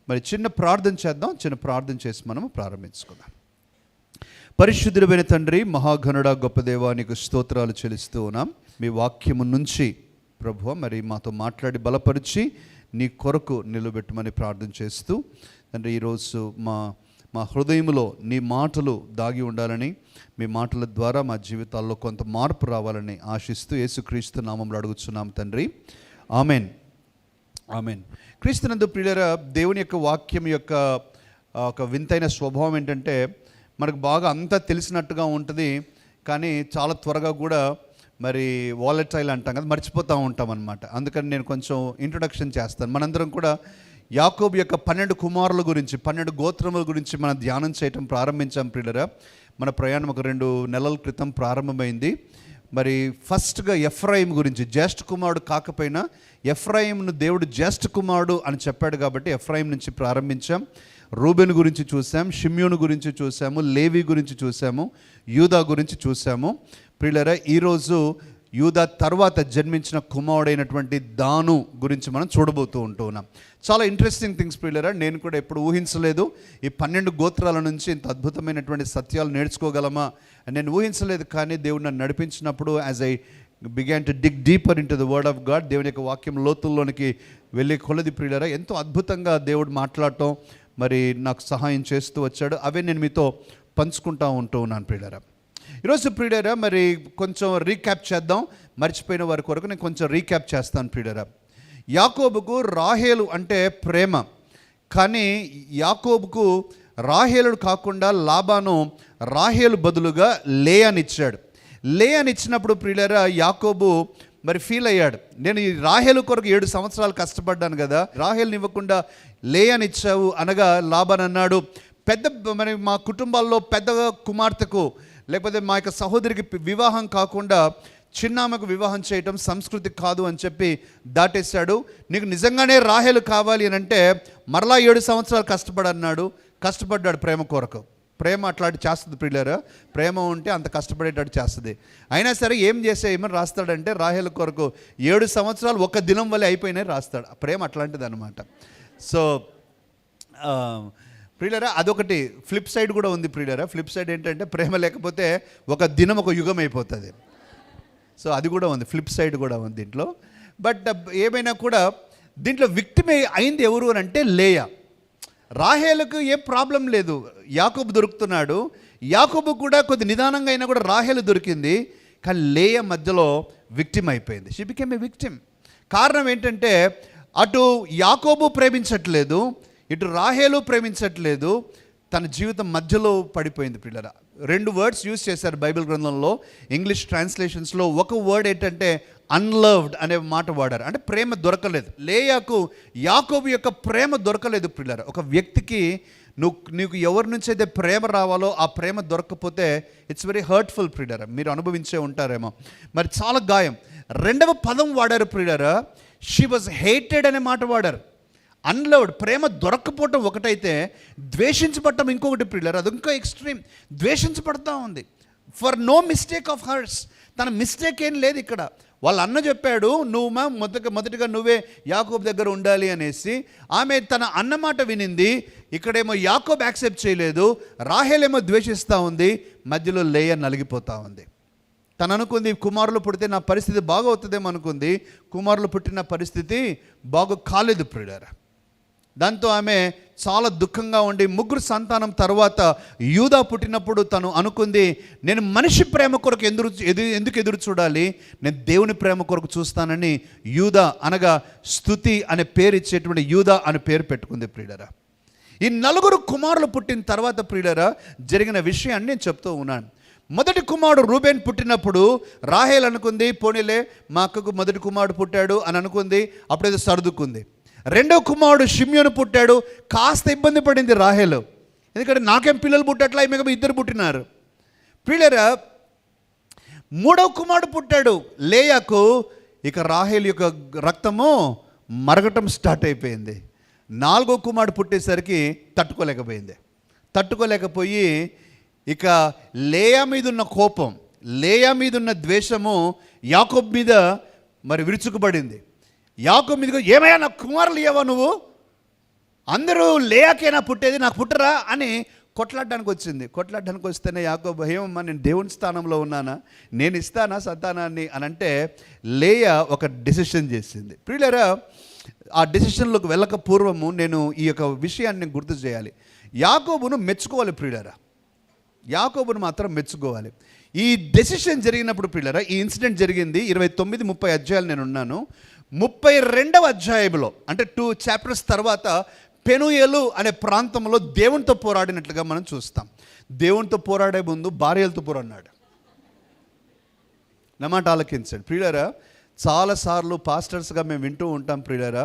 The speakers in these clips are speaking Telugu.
మరి చిన్న ప్రార్థన చేద్దాం. చిన్న ప్రార్థన చేసి మనము ప్రారంభించుకుందాం. పరిశుద్ధుడైన తండ్రి, మహాఘనుడా, గొప్ప దేవా, నీకు స్తోత్రాలు చెల్లిస్తూ ఉన్నాం. మీ వాక్యము నుంచి ప్రభువా మరి మాతో మాట్లాడి బలపరిచి నీ కొరకు నిలబెట్టమని ప్రార్థన చేస్తూ తండ్రి, ఈరోజు మా హృదయంలో నీ మాటలు దాగి ఉండాలని, మీ మాటల ద్వారా మా జీవితాల్లో కొంత మార్పు రావాలని ఆశిస్తూ యేసుక్రీస్తు నామములో అడుగుతున్నాం తండ్రి. Amen, amen. క్రీస్తునందు ప్రియులారా, దేవుని యొక్క వాక్యం యొక్క ఒక వింతైన స్వభావం ఏంటంటే, మనకు బాగా అంతా తెలిసినట్టుగా ఉంటుంది, కానీ చాలా త్వరగా కూడా మరి వాలటైల్ అంటాం కదా, మర్చిపోతూ ఉంటాం అన్నమాట. అందుకని నేను కొంచెం ఇంట్రొడక్షన్ చేస్తాను. మనందరం కూడా యాకోబు యొక్క 12 కుమారుల గురించి, 12 గోత్రముల గురించి మనం ధ్యానం చేయటం ప్రారంభించాం ప్రియులారా. మన ప్రయాణం ఒక 2 నెలల క్రితం ప్రారంభమైంది. మరి ఫస్ట్గా ఎఫ్రాయిం గురించి, జ్యేష్ఠ కుమారుడు కాకపోయినా ఎఫ్రాయింను దేవుడు జ్యేష్ఠ కుమారుడు అని చెప్పాడు కాబట్టి ఎఫ్రాయిం నుంచి ప్రారంభించాం. రూబెన్ గురించి చూసాం, షిమ్యోను గురించి చూసాము, లేవి గురించి చూసాము, యూదా గురించి చూసాము. ప్రియులారా, ఈరోజు యూదా తర్వాత జన్మించిన కుమారుడైనటువంటి దాను గురించి మనం చూడబోతూ ఉన్నాం. చాలా ఇంట్రెస్టింగ్ థింగ్స్ ప్రియులారా. నేను కూడా ఎప్పుడు ఊహించలేదు ఈ 12 గోత్రాల నుంచి ఇంత అద్భుతమైనటువంటి సత్యాలు నేర్చుకోగలమా అని నేను ఊహించలేదు. కానీ దేవుడు నన్ను నడిపించినప్పుడు as I began to dig deeper into the word of God, దేవుని యొక్క వాక్యం లోతుల్లోనికి వెళ్ళే కొలది ప్రియులారా ఎంతో అద్భుతంగా దేవుడు మాట్లాడటం మరి నాకు సహాయం చేస్తూ వచ్చాడు. అవే నేను మీతో పంచుకుంటూ ఉన్నాను ప్రియులారా. ఈరోజు ప్రియులారా మరి కొంచెం రీక్యాప్ చేద్దాం. మర్చిపోయిన వారి కొరకు నేను కొంచెం రీక్యాప్ చేస్తాను ప్రియులారా. యాకోబుకు రాహేలు అంటే ప్రేమ, కానీ యాకోబుకు రాహేలు కాకుండా లాబాను రాహేలు బదులుగా లేయానిచ్చాడు. లేయానిచ్చినప్పుడు ప్రియులారా యాకోబు మరి ఫీల్ అయ్యాడు. నేను ఈ రాహేలు కొరకు 7 సంవత్సరాలు కష్టపడ్డాను కదా, రాహేలుని ఇవ్వకుండా లేయానిచ్చావు అనగా లాబాన్ అన్నాడు, మరి మా కుటుంబాల్లో పెద్ద కుమార్తెకు లేకపోతే మా యొక్క సహోదరికి వివాహం కాకుండా చిన్నామకు వివాహం చేయటం సంస్కృతి కాదు అని చెప్పి దాటేశాడు. నీకు నిజంగానే రాహేలు కావాలి అని అంటే మరలా 7 సంవత్సరాలు కష్టపడ్డాడు ప్రేమ కొరకు. ప్రేమ అట్లాంటి చేస్తుంది ప్రియులారా. ప్రేమ ఉంటే అంత కష్టపడేటట్టు చేస్తుంది. అయినా సరే ఏమని రాస్తాడంటే రాహేలు కొరకు 7 సంవత్సరాలు ఒక దినం వల్ల అయిపోయినాయి రాస్తాడు. ప్రేమ అట్లాంటిది అనమాట. సో ప్రియులారా, అదొకటి ఫ్లిప్ సైడ్ కూడా ఉంది ప్రియులారా. ఫ్లిప్ సైడ్ ఏంటంటే ప్రేమ లేకపోతే ఒక దినం ఒక యుగం అయిపోతుంది. సో అది కూడా ఉంది, ఫ్లిప్ సైడ్ కూడా ఉంది దీంట్లో. బట్ ఏమైనా కూడా దీంట్లో విక్టిమ్ అయింది ఎవరు అని అంటే లేయా. రాహేలుకు ఏ ప్రాబ్లం లేదు, యాకోబు దొరుకుతున్నాడు. యాకోబు కూడా కొద్ది నిదానంగా అయినా కూడా రాహేలు దొరికింది. కానీ లేయా మధ్యలో విక్టిమ్ అయిపోయింది. She became a victim. కారణం ఏంటంటే అటు యాకోబు ప్రేమించట్లేదు, ఇటు రాహేలు ప్రేమించట్లేదు. తన జీవితం మధ్యలో పడిపోయింది ప్రియులారా. 2 వర్డ్స్ యూజ్ చేశారు బైబిల్ గ్రంథంలో. ఇంగ్లీష్ ట్రాన్స్లేషన్స్లో ఒక వర్డ్ ఏంటంటే అన్లవ్డ్ అనే మాట వాడారు. అంటే ప్రేమ దొరకలేదు. లేయాకు యాకోబు యొక్క ప్రేమ దొరకలేదు ప్రియులారా. ఒక వ్యక్తికి నీకు ఎవరి నుంచి అయితే ప్రేమ రావాలో ఆ ప్రేమ దొరకకపోతే ఇట్స్ వెరీ హర్ట్ఫుల్ ప్రియులారా. మీరు అనుభవించే ఉంటారేమో. మరి చాలా గాయం. 2వ పదం వాడారు ప్రియులారా, షీ వాజ్ హేటెడ్ అనే మాట వాడారు. అన్లవ్డ్, ప్రేమ దొరక్కపోవటం ఒకటైతే ద్వేషించబడటం ఇంకొకటి ప్రియులారా. అది ఇంకో ఎక్స్ట్రీమ్. ద్వేషించబడతా ఉంది for no mistake of hers. తన మిస్టేక్ ఏం లేదు ఇక్కడ. వాళ్ళ అన్న చెప్పాడు, మొదటిగా నువ్వే యాకోబు దగ్గర ఉండాలి అనేసి. ఆమె తన అన్న మాట వినింది. ఇక్కడేమో యాకోబు యాక్సెప్ట్ చేయలేదు, రాహేలేమో ద్వేషిస్తూ ఉంది. మధ్యలో లేయా నలిగిపోతూ ఉంది. తను అనుకుంది కుమారులు పుడితే నా పరిస్థితి బాగవుతుందేమో అనుకుంది. కుమారులు పుట్టిన పరిస్థితి బాగు కాలేదు ప్రియులారా. దాంతో ఆమె చాలా దుఃఖంగా ఉండి 3 సంతానం తర్వాత యూదా పుట్టినప్పుడు తను అనుకుంది, నేను మనిషి ప్రేమ కొరకు ఎందుకు ఎదురు చూడాలి, నేను దేవుని ప్రేమ కొరకు చూస్తానని యూదా అనగా స్తుతి అనే పేరు ఇచ్చేటువంటి యూదా అనే పేరు పెట్టుకుంది ప్రియులారా. ఈ 4 కుమారులు పుట్టిన తర్వాత ప్రియులారా జరిగిన విషయాన్ని నేను చెప్తూ ఉన్నాను. మొదటి కుమారుడు రూబెన్ పుట్టినప్పుడు రాహేల్ అనుకుంది, పోనీలే మా అక్కకు మొదటి కుమారుడు పుట్టాడు అని అనుకుంది, అప్పుడేదో సర్దుకుంది. 2వ కుమారుడు షిమ్యోను పుట్టాడు. కాస్త ఇబ్బంది పడింది రాహేలు, ఎందుకంటే నాకేం పిల్లలు పుట్టట్లా, ఈమె 2 పుట్టినారు. ప్రియులారా, 3వ కుమారుడు పుట్టాడు లేయాకు. ఇక రాహేలు యొక్క రక్తము మరగటం స్టార్ట్ అయిపోయింది. 4వ కుమారుడు పుట్టేసరికి తట్టుకోలేకపోయి ఇక లేయా మీద ఉన్న కోపం, లేయా మీద ఉన్న ద్వేషము యాకోబు మీద మరి విరుచుకుపడింది. యాకోబు మీద ఏమయ్యా నాకు కుమారులు ఇవ్వవా నువ్వు, అందరూ లేయాకైనా పుట్టేది నాకు పుట్టరా అని కొట్లాడడానికి వచ్చింది. కొట్లాడడానికి వస్తేనే యాకోబు ఏమమ్మా నేను దేవుని స్థానంలో ఉన్నానా, నేను ఇస్తానా సంతానాన్ని అని అంటే లేయా ఒక డెసిషన్ చేసింది. ప్రియులారా, ఆ డెసిషన్లోకి వెళ్ళక పూర్వము నేను ఈ యొక్క విషయాన్ని గుర్తు చేయాలి. యాకోబును మెచ్చుకోవాలి ప్రియులారా, యాకోబును మాత్రం మెచ్చుకోవాలి. ఈ డెసిషన్ జరిగినప్పుడు ప్రియులారా, ఈ ఇన్సిడెంట్ జరిగింది 29-30 అధ్యాయాలు నేను ఉన్నాను. 32వ అధ్యాయంలో అంటే 2 చాప్టర్స్ తర్వాత పెనుయేలు అనే ప్రాంతంలో దేవునితో పోరాడినట్లుగా మనం చూస్తాం. దేవునితో పోరాడే ముందు భార్యలతో పోరాడినాడు. నా మాట ఆలకించండి ప్రియులారా. చాలాసార్లు పాస్టర్స్గా మేము వింటూ ఉంటాం ప్రియులారా,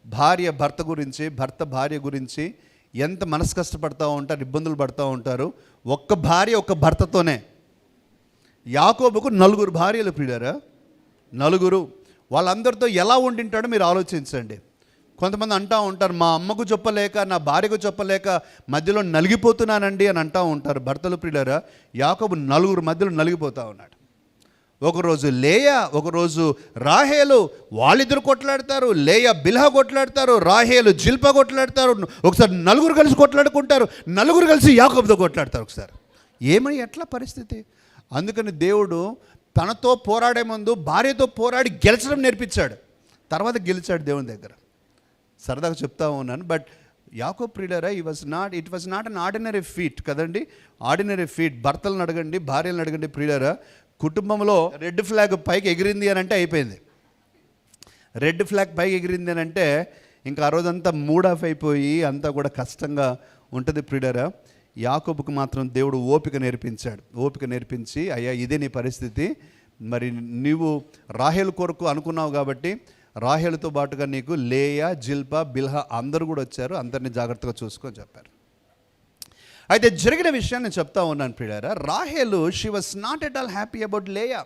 భార్య భర్త గురించి, భర్త భార్య గురించి ఎంత మనసు కష్టపడతా ఉంటారు, ఇబ్బందులు పడుతూ ఉంటారు. ఒక్క భార్య ఒక్క భర్తతోనే. యాకోబుకు 4 భార్యలు ప్రియులారా, 4. వాళ్ళందరితో ఎలా ఉండింటాడో మీరు ఆలోచించండి. కొంతమంది అంటూ ఉంటారు, మా అమ్మకు చెప్పలేక నా భార్యకు చెప్పలేక మధ్యలో నలిగిపోతున్నానండి అని అంటూ ఉంటారు భర్తలు ప్రియులారా. యాకోబు 4 మధ్యలో నలిగిపోతూ ఉన్నాడు. ఒకరోజు లేయా, ఒకరోజు రాహేలు, వాళ్ళిద్దరు కొట్లాడతారు. లేయా బిల్హా కొట్లాడతారు, రాహేలు జిల్పా కొట్లాడతారు. ఒకసారి 4 కలిసి కొట్లాడుకుంటారు, 4 కలిసి యాకోబుతో కొట్లాడతారు ఒకసారి. ఏమని ఎట్లా పరిస్థితి? అందుకని దేవుడు తనతో పోరాడే ముందు భార్యతో పోరాడి గెలిచడం నేర్పించాడు, తర్వాత గెలిచాడు దేవుని దగ్గర. సరదాగా చెప్తా ఉన్నాను. బట్ యాకోబు ప్రియులారా, it was not an ordinary feat కదండి. Ordinary feat. భర్తలను అడగండి, భార్యలను అడగండి ప్రియులారా, కుటుంబంలో రెడ్ ఫ్లాగ్ పైకి ఎగిరింది అని అంటే అయిపోయింది. రెడ్ ఫ్లాగ్ పైకి ఎగిరింది అని అంటే ఇంకా ఆ రోజంతా మూడ్ ఆఫ్ అయిపోయి అంతా కూడా కష్టంగా ఉంటుంది ప్రియులారా. యాకోబుకు మాత్రం దేవుడు ఓపిక నేర్పించాడు. ఓపిక నేర్పించి, అయ్యా ఇదే నీ పరిస్థితి, మరి నీవు రాహేలు కొరకు అనుకున్నావు కాబట్టి రాహేలుతో పాటుగా నీకు లేయా, జిల్పా, బిల్హా అందరూ కూడా వచ్చారు, అందరినీ జాగ్రత్తగా చూసుకొని చెప్పారు. అయితే జరిగిన విషయాన్ని నేను చెప్తా ఉన్నాను ప్రియులారా. రాహేలు she was not at all happy about లేయా.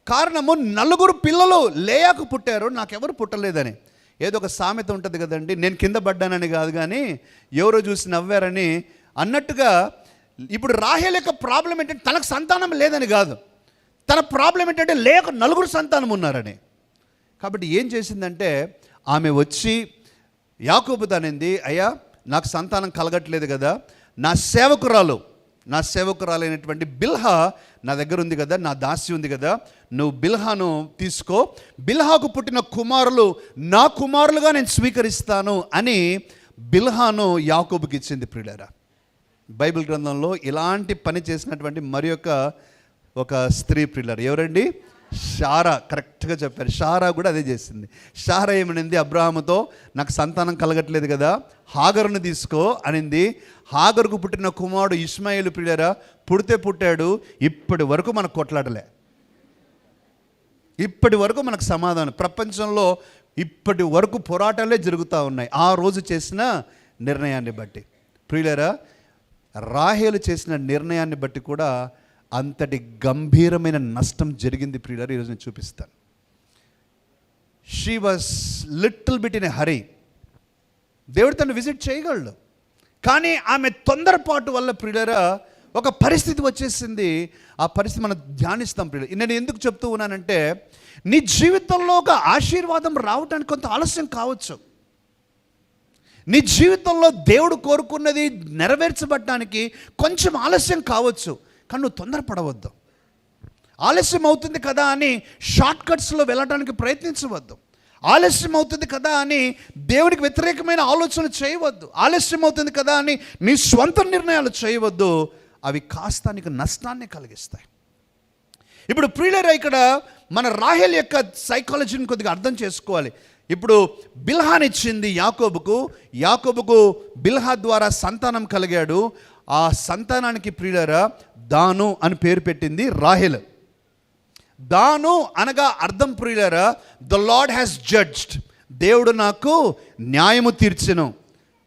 కారణము 4 పిల్లలు లేయాకు పుట్టారు, నాకెవరు పుట్టలేదని. ఏదో ఒక సామెత ఉంటుంది కదండి, నేను కింద పడ్డానని కాదు కానీ ఎవరో చూసి నవ్వారని అన్నట్టుగా. ఇప్పుడు రాహేల్ యొక్క ప్రాబ్లం ఏంటంటే తనకు సంతానం లేదని కాదు, తన ప్రాబ్లం ఏంటంటే లేక 4 సంతానం ఉన్నారని. కాబట్టి ఏం చేసిందంటే ఆమె వచ్చి యాకోబుతో అనింది, అయ్యా నాకు సంతానం కలగట్లేదు కదా, నా సేవకురాలైనటువంటి బిల్హా నా దగ్గర ఉంది కదా, నా దాసి ఉంది కదా, నువ్వు బిల్హాను తీసుకో, బిల్హాకు పుట్టిన కుమారులు నా కుమారులుగా నేను స్వీకరిస్తాను అని బిల్హాను యాకోబుకి ఇచ్చింది ప్రియులారా. బైబిల్ గ్రంథంలో ఇలాంటి పని చేసినటువంటి మరి ఒక స్త్రీ ప్రియులారా ఎవరండి? షారా. కరెక్ట్గా చెప్పారు. షారా కూడా అదే చేసింది. షారా ఏమనింది అబ్రాహాముతో, నాకు సంతానం కలగట్లేదు కదా, హాగరును తీసుకో అనింది. హాగరుకు పుట్టిన కుమారుడు ఇష్మాయేలు ప్రియులారా పుట్టాడు. ఇప్పటి వరకు మనకు కొట్లాడలే, ఇప్పటి వరకు మనకు సమాధానం. ప్రపంచంలో ఇప్పటి వరకు పోరాటాలే జరుగుతూ ఉన్నాయి ఆ రోజు చేసిన నిర్ణయాన్ని బట్టి. ప్రియులారా, రాహేలు చేసిన నిర్ణయాన్ని బట్టి కూడా అంతటి గంభీరమైన నష్టం జరిగింది ప్రియులారా. ఈరోజు నేను చూపిస్తాను. She was little bit in a hurry. దేవుడు తను విజిట్ చేయగలడు, కానీ ఆమె తొందరపాటు వల్ల ప్రియులారా ఒక పరిస్థితి వచ్చేసింది. ఆ పరిస్థితి మనం ధ్యానిస్తాం ప్రియులారా. నేను ఎందుకు చెప్తూ ఉన్నానంటే, నీ జీవితంలో ఒక ఆశీర్వాదం రావడానికి కొంత ఆలస్యం కావచ్చు. నీ జీవితంలో దేవుడు కోరుకున్నది నెరవేర్చబడటానికి కొంచెం ఆలస్యం కావచ్చు, కానీ నువ్వు తొందరపడవద్దు. ఆలస్యం అవుతుంది కదా అని షార్ట్ కట్స్లో వెళ్ళడానికి ప్రయత్నించవద్దు. ఆలస్యం అవుతుంది కదా అని దేవుడికి వ్యతిరేకమైన ఆలోచనలు చేయవద్దు. ఆలస్యం అవుతుంది కదా అని నీ స్వంత నిర్ణయాలు చేయవద్దు. అవి కాస్త నీకు నష్టాన్ని కలిగిస్తాయి. ఇప్పుడు ప్రియులారా, ఇక్కడ మన రాహేల్ యొక్క సైకాలజీని కొద్దిగా అర్థం చేసుకోవాలి. ఇప్పుడు బిల్హానిచ్చింది యాకోబుకు బిల్హా ద్వారా సంతానం కలిగాడు. ఆ సంతానానికి ప్రియులారా దాను అని పేరు పెట్టింది రాహేల్. దాను అనగా అర్థం ప్రియులారా, ద లార్డ్ హ్యాస్ జడ్జ్డ్, దేవుడు నాకు న్యాయము తీర్చెను.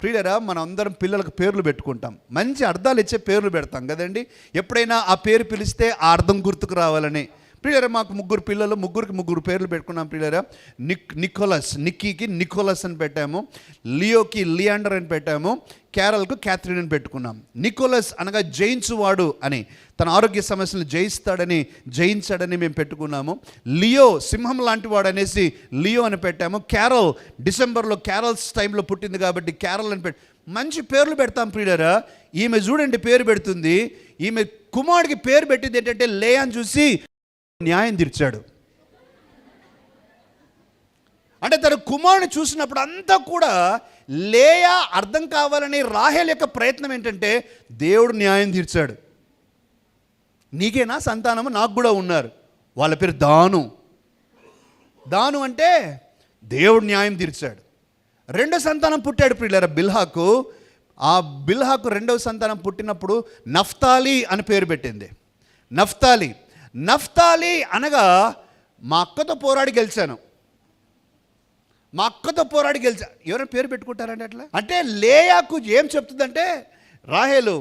ప్రియులారా, మనం అందరం పిల్లలకు పేర్లు పెట్టుకుంటాం, మంచి అర్థాలు ఇచ్చే పేర్లు పెడతాం కదండి. ఎప్పుడైనా ఆ పేరు పిలిస్తే ఆ అర్థం గుర్తుకు రావాలని ప్రియులారా, మాకు 3 పిల్లలు, ముగ్గురికి 3 పేర్లు పెట్టుకున్నాం ప్రియులారా. నికోలస్, నిక్కీకి నికోలస్ అని పెట్టాము, లియోకి లియాండర్ అని పెట్టాము, క్యారల్కు క్యాథరిన్ అని పెట్టుకున్నాం. నికోలస్ అనగా జయించువాడు అని, తన ఆరోగ్య సమస్యలను జయించాడని మేము పెట్టుకున్నాము. లియో సింహం లాంటి వాడు అనేసి లియో అని పెట్టాము. క్యారల్ డిసెంబర్లో క్యారల్స్ టైంలో పుట్టింది కాబట్టి క్యారల్ అని మంచి పేర్లు పెడతాం ప్రియులారా. ఈమె చూడండి పేరు పెడుతుంది, ఈమె కుమారుడికి పేరు పెట్టింది ఏంటంటే లేయాని చూసి న్యాయం తీర్చాడు. అంటే తన కుమారుని చూసినప్పుడు అంతా కూడా లేయా అర్థం కావాలని రాహేల్ యొక్క ప్రయత్నం ఏంటంటే దేవుడు న్యాయం తీర్చాడు. నీకేనా సంతానము? నాకు కూడా ఉన్నారు. వాళ్ళ పేరు దాను. దాను అంటే దేవుడు న్యాయం తీర్చాడు. 2వ సంతానం పుట్టాడు ప్రియులారా, బిల్హాకు. ఆ బిల్హాకు 2వ సంతానం పుట్టినప్పుడు నఫ్తాలి అని పేరు పెట్టింది. నఫ్తాలి అనగా మా అక్కతో పోరాడి గెలిచాను. ఎవరైనా పేరు పెట్టుకుంటారండి అట్లా? అంటే లేయాకు ఏం చెప్తుందంటే రాహేలు,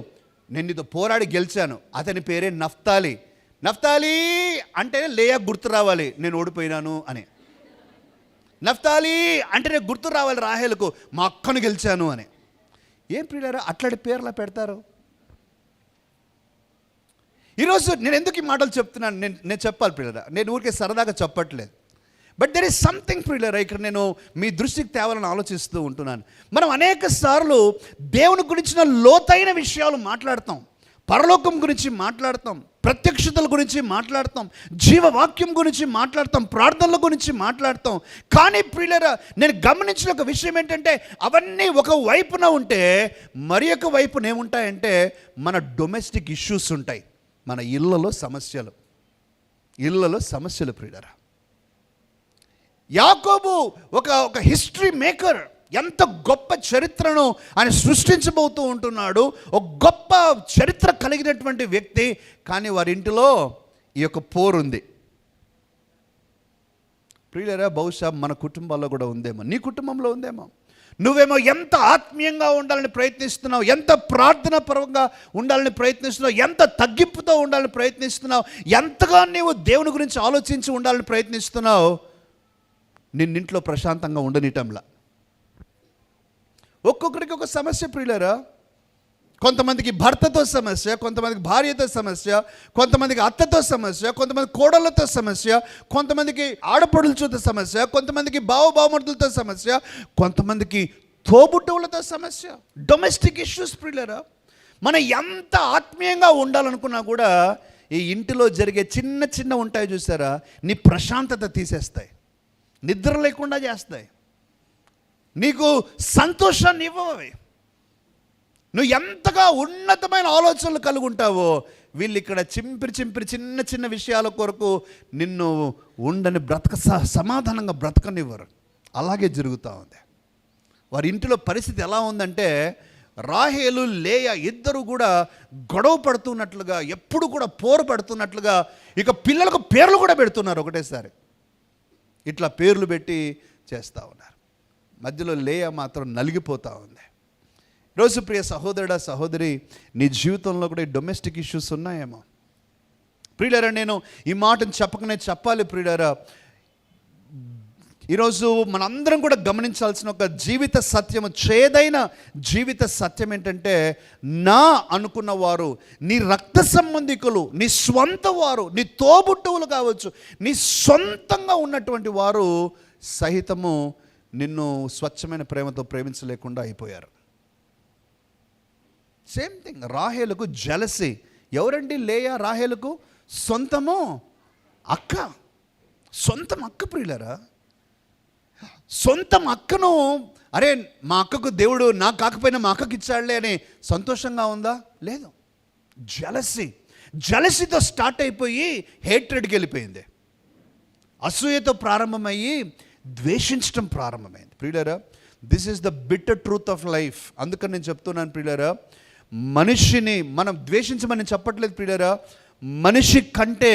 నేను నీతో పోరాడి గెలిచాను, అతని పేరే నఫ్తాలి. నఫ్తాలి అంటే లేయా గుర్తు రావాలి నేను ఓడిపోయినాను అని. నఫ్తాలి అంటే నేను గుర్తు రావాలి రాహేలుకు, మా అక్కను గెలిచాను అని. ఏం ప్రియులారా అట్లాంటి పేర్లా పెడతారు? ఈరోజు నేను ఎందుకు ఈ మాటలు చెప్తున్నాను, నేను చెప్పాలి ప్రియులారా, నేను ఊరికే సరదాగా చెప్పట్లేదు. బట్ దెర్ ఈస్ సంథింగ్ ప్రియులారా ఇక్కడ నేను మీ దృష్టికి తేవాలని ఆలోచిస్తూ ఉంటున్నాను. మనం అనేక సార్లు దేవుని గురించిన లోతైన విషయాలు మాట్లాడతాం, పరలోకం గురించి మాట్లాడతాం, ప్రత్యక్షతల గురించి మాట్లాడతాం, జీవవాక్యం గురించి మాట్లాడతాం, ప్రార్థనల గురించి మాట్లాడతాం. కానీ ప్రియులారా నేను గమనించిన ఒక విషయం ఏంటంటే అవన్నీ ఒక వైపున ఉంటే మరి ఒక వైపున ఏముంటాయంటే మన డొమెస్టిక్ ఇష్యూస్ ఉంటాయి, మన ఇళ్ళలో సమస్యలు ప్రియులారా. యాకోబు ఒక హిస్టరీ మేకర్, ఎంత గొప్ప చరిత్రను ఆయన సృష్టించబోతూ ఉంటున్నాడు. ఒక గొప్ప చరిత్ర కలిగినటువంటి వ్యక్తి. కానీ వారి ఇంటిలో ఈ యొక్క పోరు ఉంది ప్రియులారా. బహుశా మన కుటుంబాల్లో కూడా ఉందేమో, నీ కుటుంబంలో ఉందేమో. నువ్వేమో ఎంత ఆత్మీయంగా ఉండాలని ప్రయత్నిస్తున్నావు, ఎంత ప్రార్థన పరంగా ఉండాలని ప్రయత్నిస్తున్నావు, ఎంత తగ్గింపుతో ఉండాలని ప్రయత్నిస్తున్నావు, ఎంతగా నీవు దేవుని గురించి ఆలోచించి ఉండాలని ప్రయత్నిస్తున్నావు, నిన్నింట్లో ప్రశాంతంగా ఉండనిటంలా. ఒక్కొక్కరికి ఒక సమస్య ప్రియులారా. కొంతమందికి భర్తతో సమస్య, కొంతమందికి భార్యతో సమస్య, కొంతమందికి అత్తతో సమస్య, కొంతమంది కోడళ్ళతో సమస్య, కొంతమందికి ఆడపడులతో సమస్య, కొంతమందికి బావబావమరుదులతో సమస్య, కొంతమందికి తోబుట్టువులతో సమస్య. డొమెస్టిక్ ఇష్యూస్ ప్రియులారా. మనం ఎంత ఆత్మీయంగా ఉండాలనుకున్నా కూడా ఈ ఇంటిలో జరిగే చిన్న ఉంటాయి చూసారా, నీ ప్రశాంతత తీసేస్తాయి, నిద్ర లేకుండా చేస్తాయి, నీకు సంతోషాన్ని ఇవ్వవి. నువ్వు ఎంతగా ఉన్నతమైన ఆలోచనలు కలిగి ఉంటావో వీళ్ళు ఇక్కడ చింపిరి చిన్న విషయాల కొరకు నిన్ను ఉండని సమాధానంగా బ్రతకనివ్వరు. అలాగే జరుగుతూ ఉంది. వారి ఇంటిలో పరిస్థితి ఎలా ఉందంటే రాహేలు లేయా ఇద్దరు కూడా గొడవ పడుతున్నట్లుగా, ఎప్పుడు కూడా పోరు పడుతున్నట్లుగా, ఇక పిల్లలకు పేర్లు కూడా పెడుతున్నారు ఒకటేసారి. ఇట్లా పేర్లు పెట్టి చేస్తూ ఉన్నారు. మధ్యలో లేయా మాత్రం నలిగిపోతూ ఉంది. ఈరోజు ప్రియ సహోదరుడా సహోదరి, నీ జీవితంలో కూడా ఈ డొమెస్టిక్ ఇష్యూస్ ఉన్నాయేమో ప్రియులారా. నేను ఈ మాటను చెప్పాలి ప్రియులారా. ఈరోజు మనందరం కూడా గమనించాల్సిన ఒక జీవిత సత్యము, చేదైన జీవిత సత్యం ఏంటంటే నా అనుకున్న వారు, నీ రక్త సంబంధికులు, నీ స్వంత వారు, నీ తోబుట్టువులు కావచ్చు, నీ సొంతంగా ఉన్నటువంటి వారు సహితము నిన్ను స్వచ్ఛమైన ప్రేమతో ప్రేమించలేకుండా అయిపోయారు. సేమ్ థింగ్ రాహేలుకు జెలసీ. ఎవరండి లేయా? రాహేలుకు సొంతం అక్క ప్రియులారా. సొంతం అక్కను, అరే మా అక్కకు దేవుడు నాకు కాకపోయినా మా అక్కకి ఇచ్చాడులే అని సంతోషంగా ఉందా? లేదు. జలసీతో స్టార్ట్ అయిపోయి హేట్రెడ్కి వెళ్ళిపోయింది. అసూయతో ప్రారంభమయ్యి ద్వేషించడం ప్రారంభమైంది. ప్రియులారా, this is the bitter truth of life. అందుకని నేను చెప్తున్నాను ప్రియులారా, మనిషిని మనం ద్వేషించమని చెప్పట్లేదు ప్రియులారా. మనిషి కంటే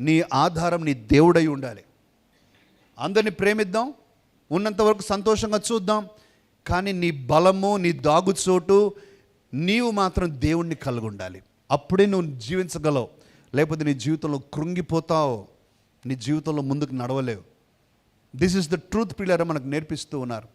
నీ ఆధారం నీ దేవుడై ఉండాలి. అందరిని ప్రేమిద్దాం, ఉన్నంతవరకు సంతోషంగా చూద్దాం, కానీ నీ బలము, నీ దాగుచోటు, నీవు మాత్రం దేవుణ్ణి కలిగి ఉండాలి. అప్పుడే నువ్వు జీవించగలవు. లేకపోతే నీ జీవితంలో కృంగిపోతావు, నీ జీవితంలో ముందుకు నడవలేవు. దిస్ ఇస్ ద ట్రూత్ ప్రియులారా మనకు నేర్పిస్తూ ఉన్నారు.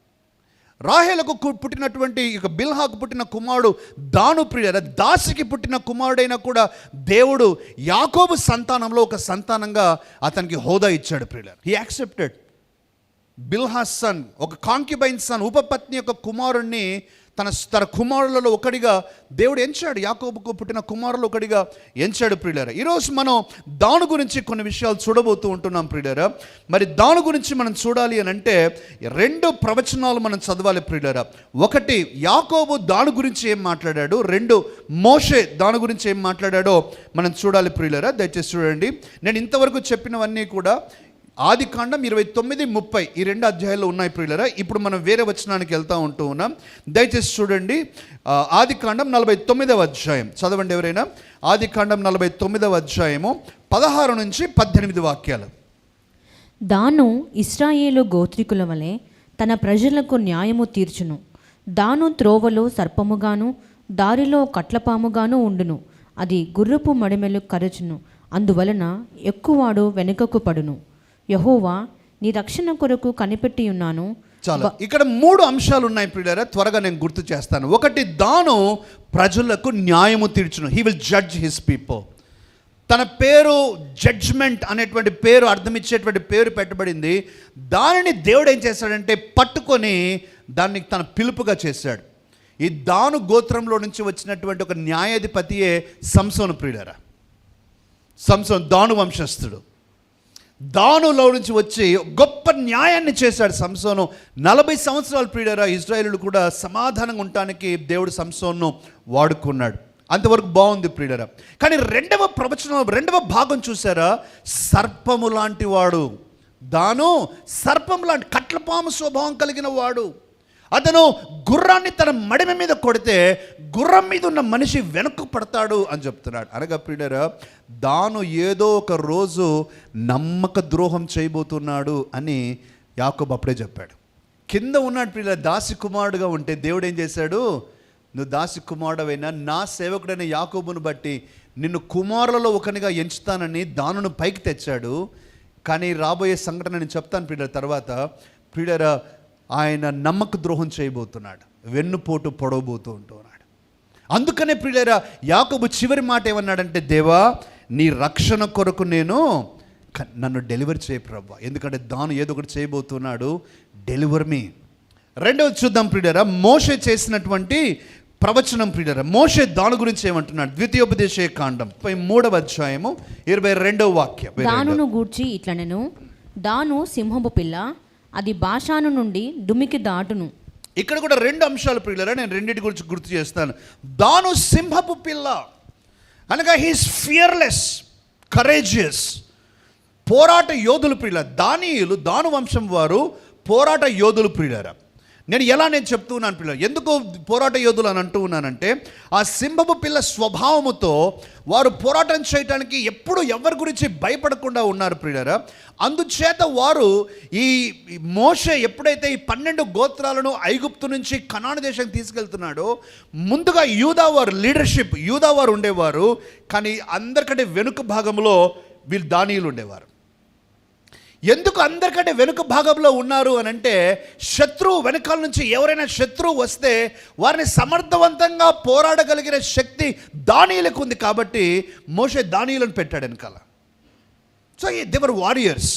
రాహేలకు పుట్టినటువంటి ఇక బిల్హాకు పుట్టిన కుమారుడు దాను ప్రియులారా, దాసికి పుట్టిన కుమారుడైనా కూడా దేవుడు యాకోబు సంతానంలో ఒక సంతానంగా అతనికి హోదా ఇచ్చాడు ప్రియులారా. హీ యాక్సెప్టెడ్ బిల్హా సన్, ఒక కాంక్యుబైన్ సన్, ఉపపత్ని యొక్క కుమారుణ్ణి తన కుమారులలో ఒకడిగా దేవుడు ఎంచాడు. యాకోబుకు పుట్టిన కుమారులు ఒకడిగా ఎంచాడు ప్రియులారా. ఈరోజు మనం దాను గురించి కొన్ని విషయాలు చూడబోతూ ఉంటున్నాం ప్రియులారా. మరి దాను గురించి మనం చూడాలి అని అంటే 2 ప్రవచనాలు మనం చదవాలి ప్రియులారా. ఒకటి యాకోబు దాను గురించి ఏం మాట్లాడాడు, 2 మోషే దాను గురించి ఏం మాట్లాడాడో మనం చూడాలి ప్రియులారా. దయచేసి చూడండి. నేను ఇంతవరకు చెప్పినవన్నీ కూడా ఆదికాండం 29-30 ఈ 2 అధ్యాయాల్లో ఉన్నాయి ప్రియులారా. ఇప్పుడు మనం వేరే వచనానికి వెళ్తూ ఉంటూ ఉన్నాం. దయచేసి చూడండి. ఆదికాండం 49వ అధ్యాయం చదవండి ఎవరైనా. ఆదికాండం 49వ అధ్యాయము 16 నుంచి 18 వాక్యాలు. దాను ఇశ్రాయేలు గోత్రికుల వలె తన ప్రజలకు న్యాయము తీర్చును. దాను త్రోవలో సర్పముగాను దారిలో కట్లపాముగాను ఉండును. అది గుర్రపు మడిమెలు కరచును. అందువలన ఎక్కువాడు వెనుకకు పడును. యెహోవా నీ రక్షణ కొరకు కనిపెట్టి ఉన్నాను. చాలా ఇక్కడ 3 అంశాలు ఉన్నాయి ప్రియులారా, త్వరగా నేను గుర్తు చేస్తాను. ఒకటి, దాను ప్రజలకు న్యాయము తీర్చును. He will judge his people. తన పేరు జడ్జ్మెంట్ అనేటువంటి పేరు, అర్థమిచ్చేటువంటి పేరు పెట్టబడింది. దానిని దేవుడు ఏం చేశాడంటే పట్టుకొని దాన్ని తన పిలుపుగా చేశాడు. ఈ దాను గోత్రంలో నుంచి వచ్చినటువంటి ఒక న్యాయాధిపతియే సంసోను ప్రియులారా. సంసోను దాను వంశస్థుడు. దానులో నుంచి వచ్చి గొప్ప న్యాయాన్ని చేశాడు సంసోను. 40 సంవత్సరాల ప్రియులారా ఇశ్రాయేలులు కూడా సమాధానంగా ఉండటానికి దేవుడు సంసోన్ను వాడుకున్నాడు. అంతవరకు బాగుంది ప్రియులారా. కానీ 2వ ప్రవచనం 2వ భాగం చూసారా, సర్పము లాంటి వాడు దాను, సర్పం లాంటి కట్లపాము స్వభావం కలిగిన వాడు. అతను గుర్రాన్ని తన మడిమ మీద కొడితే గుర్రం మీద ఉన్న మనిషి వెనక్కు పడతాడు అని చెప్తున్నాడు. అనగా ప్రియులారా, దాను ఏదో ఒక రోజు నమ్మక ద్రోహం చేయబోతున్నాడు అని యాకోబు అప్పుడే చెప్పాడు. కింద ఉన్నాడు ప్రియులారా, దాసి కుమారుడుగా ఉంటే దేవుడు ఏం చేశాడు, నువ్వు దాసి కుమారుడవైనా నా సేవకుడైన యాకోబును బట్టి నిన్ను కుమారులలో ఒకనిగా ఎంచుతానని దానును పైకి తెచ్చాడు. కానీ రాబోయే సంఘటన నేను చెప్తాను ప్రియులారా తర్వాత. ప్రియులారా, ఆయన నమ్మక ద్రోహం చేయబోతున్నాడు, వెన్నుపోటు పొడవబోతూ ఉంటున్నాడు. అందుకనే ప్రియులారా యాకోబు చివరి మాట ఏమన్నాడంటే, దేవా నీ రక్షణ కొరకు నన్ను డెలివర్ చేయ ప్రభువా, ఎందుకంటే దాను ఏదో ఒకటి చేయబోతున్నాడు, డెలివర్ మీ. 2వది చూద్దాం ప్రియులారా, మోషే చేసినటువంటి ప్రవచనం ప్రియులారా. మోషే దాను గురించి ఏమంటున్నాడు, ద్వితీయోపదేశ కాండం 3వ అధ్యాయము 22వ వాక్యం. దానును గూర్చి ఇట్లనెను, దాను సింహపు పిల్ల, అది బాషాను నుండి దుమికి దాటును. ఇక్కడ కూడా 2 అంశాలు ప్రియులారా, నేను రెండింటి గురించి గుర్తు చేస్తాను. దాను సింహపు పిల్ల అనగా హీస్ ఫియర్లెస్, కరేజియస్, పోరాట యోధులు ప్రియులారా. దానియులు దాను వంశం వారు పోరాట యోధులు ప్రియులారా. నేను చెప్తూ ఉన్నాను పిల్లలు, ఎందుకు పోరాట యోధులు అని అంటూ ఉన్నానంటే, ఆ సింహపు పిల్ల స్వభావముతో వారు పోరాటం చేయడానికి ఎప్పుడు ఎవరి గురించి భయపడకుండా ఉన్నారు ప్రియులారా. అందుచేత వారు ఈ మోషే ఎప్పుడైతే ఈ 12 గోత్రాలను ఐగుప్తు నుంచి కనాను దేశం తీసుకెళ్తున్నాడో, ముందుగా యూదావారు లీడర్షిప్, యూదావారు ఉండేవారు. కానీ అందరికంటే వెనుక భాగంలో వీళ్ళు దానియులు ఉండేవారు. ఎందుకు అందరికంటే వెనుక భాగంలో ఉన్నారు అని అంటే, శత్రువు వెనకాల నుంచి ఎవరైనా శత్రువు వస్తే వారిని సమర్థవంతంగా పోరాడగలిగిన శక్తి దానియులకు ఉంది. కాబట్టి మోషే దానియులను పెట్టాడు వెనకాల. So they were warriors.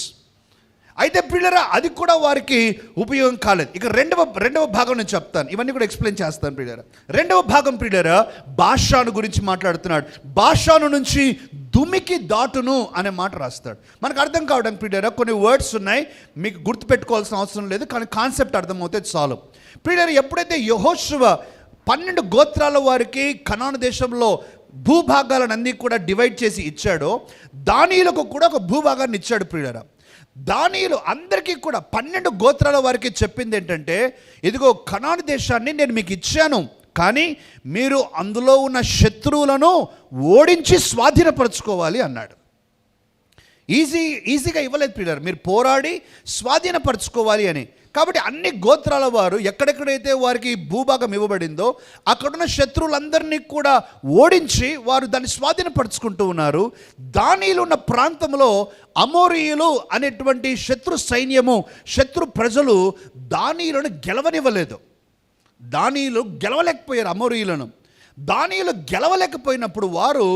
అయితే ప్రియులారా అది కూడా వారికి ఉపయోగం కాలేదు. ఇక రెండవ భాగం నేను చెప్తాను, ఇవన్నీ కూడా ఎక్స్ప్లెయిన్ చేస్తాను ప్రియులారా. 2వ భాగం ప్రియులారా బాషాను గురించి మాట్లాడుతున్నాడు. బాషాను నుంచి దుమికి దాటును అనే మాట రాస్తాడు. మనకు అర్థం కావడానికి ప్రియులారా కొన్ని వర్డ్స్ ఉన్నాయి, మీకు గుర్తుపెట్టుకోవాల్సిన అవసరం లేదు, కానీ కాన్సెప్ట్ అర్థమవుతే చాలు. ప్రియులారా ఎప్పుడైతే యెహోషువ 12 గోత్రాల వారికి కనాను దేశంలో భూభాగాలను అన్నీ కూడా డివైడ్ చేసి ఇచ్చాడో, దానియులకు కూడా ఒక భూభాగాన్ని ఇచ్చాడు ప్రియులారా. దానియులు అందరికీ కూడా 12 గోత్రాల వారికి చెప్పింది ఏంటంటే, ఇదిగో కనాను దేశాన్ని నేను మీకు ఇచ్చాను, కానీ మీరు అందులో ఉన్న శత్రువులను ఓడించి స్వాధీనపరచుకోవాలి అన్నాడు. ఈజీగా ఇవ్వలేదు ప్రియులారా, మీరు పోరాడి స్వాధీనపరచుకోవాలి అని. కాబట్టి అన్ని గోత్రాల వారు ఎక్కడెక్కడైతే వారికి భూభాగం ఇవ్వబడిందో అక్కడున్న శత్రువులందరినీ కూడా ఓడించి వారు దాన్ని స్వాధీనపరుచుకుంటూ ఉన్నారు. దానిలో ఉన్న ప్రాంతంలో అమోరీయులు అనేటువంటి శత్రు సైన్యము, శత్రు ప్రజలు దానిలను గెలవనివ్వలేదు. దానిలో గెలవలేకపోయారు అమోరీయులను. దానిలో గెలవలేకపోయినప్పుడు వారు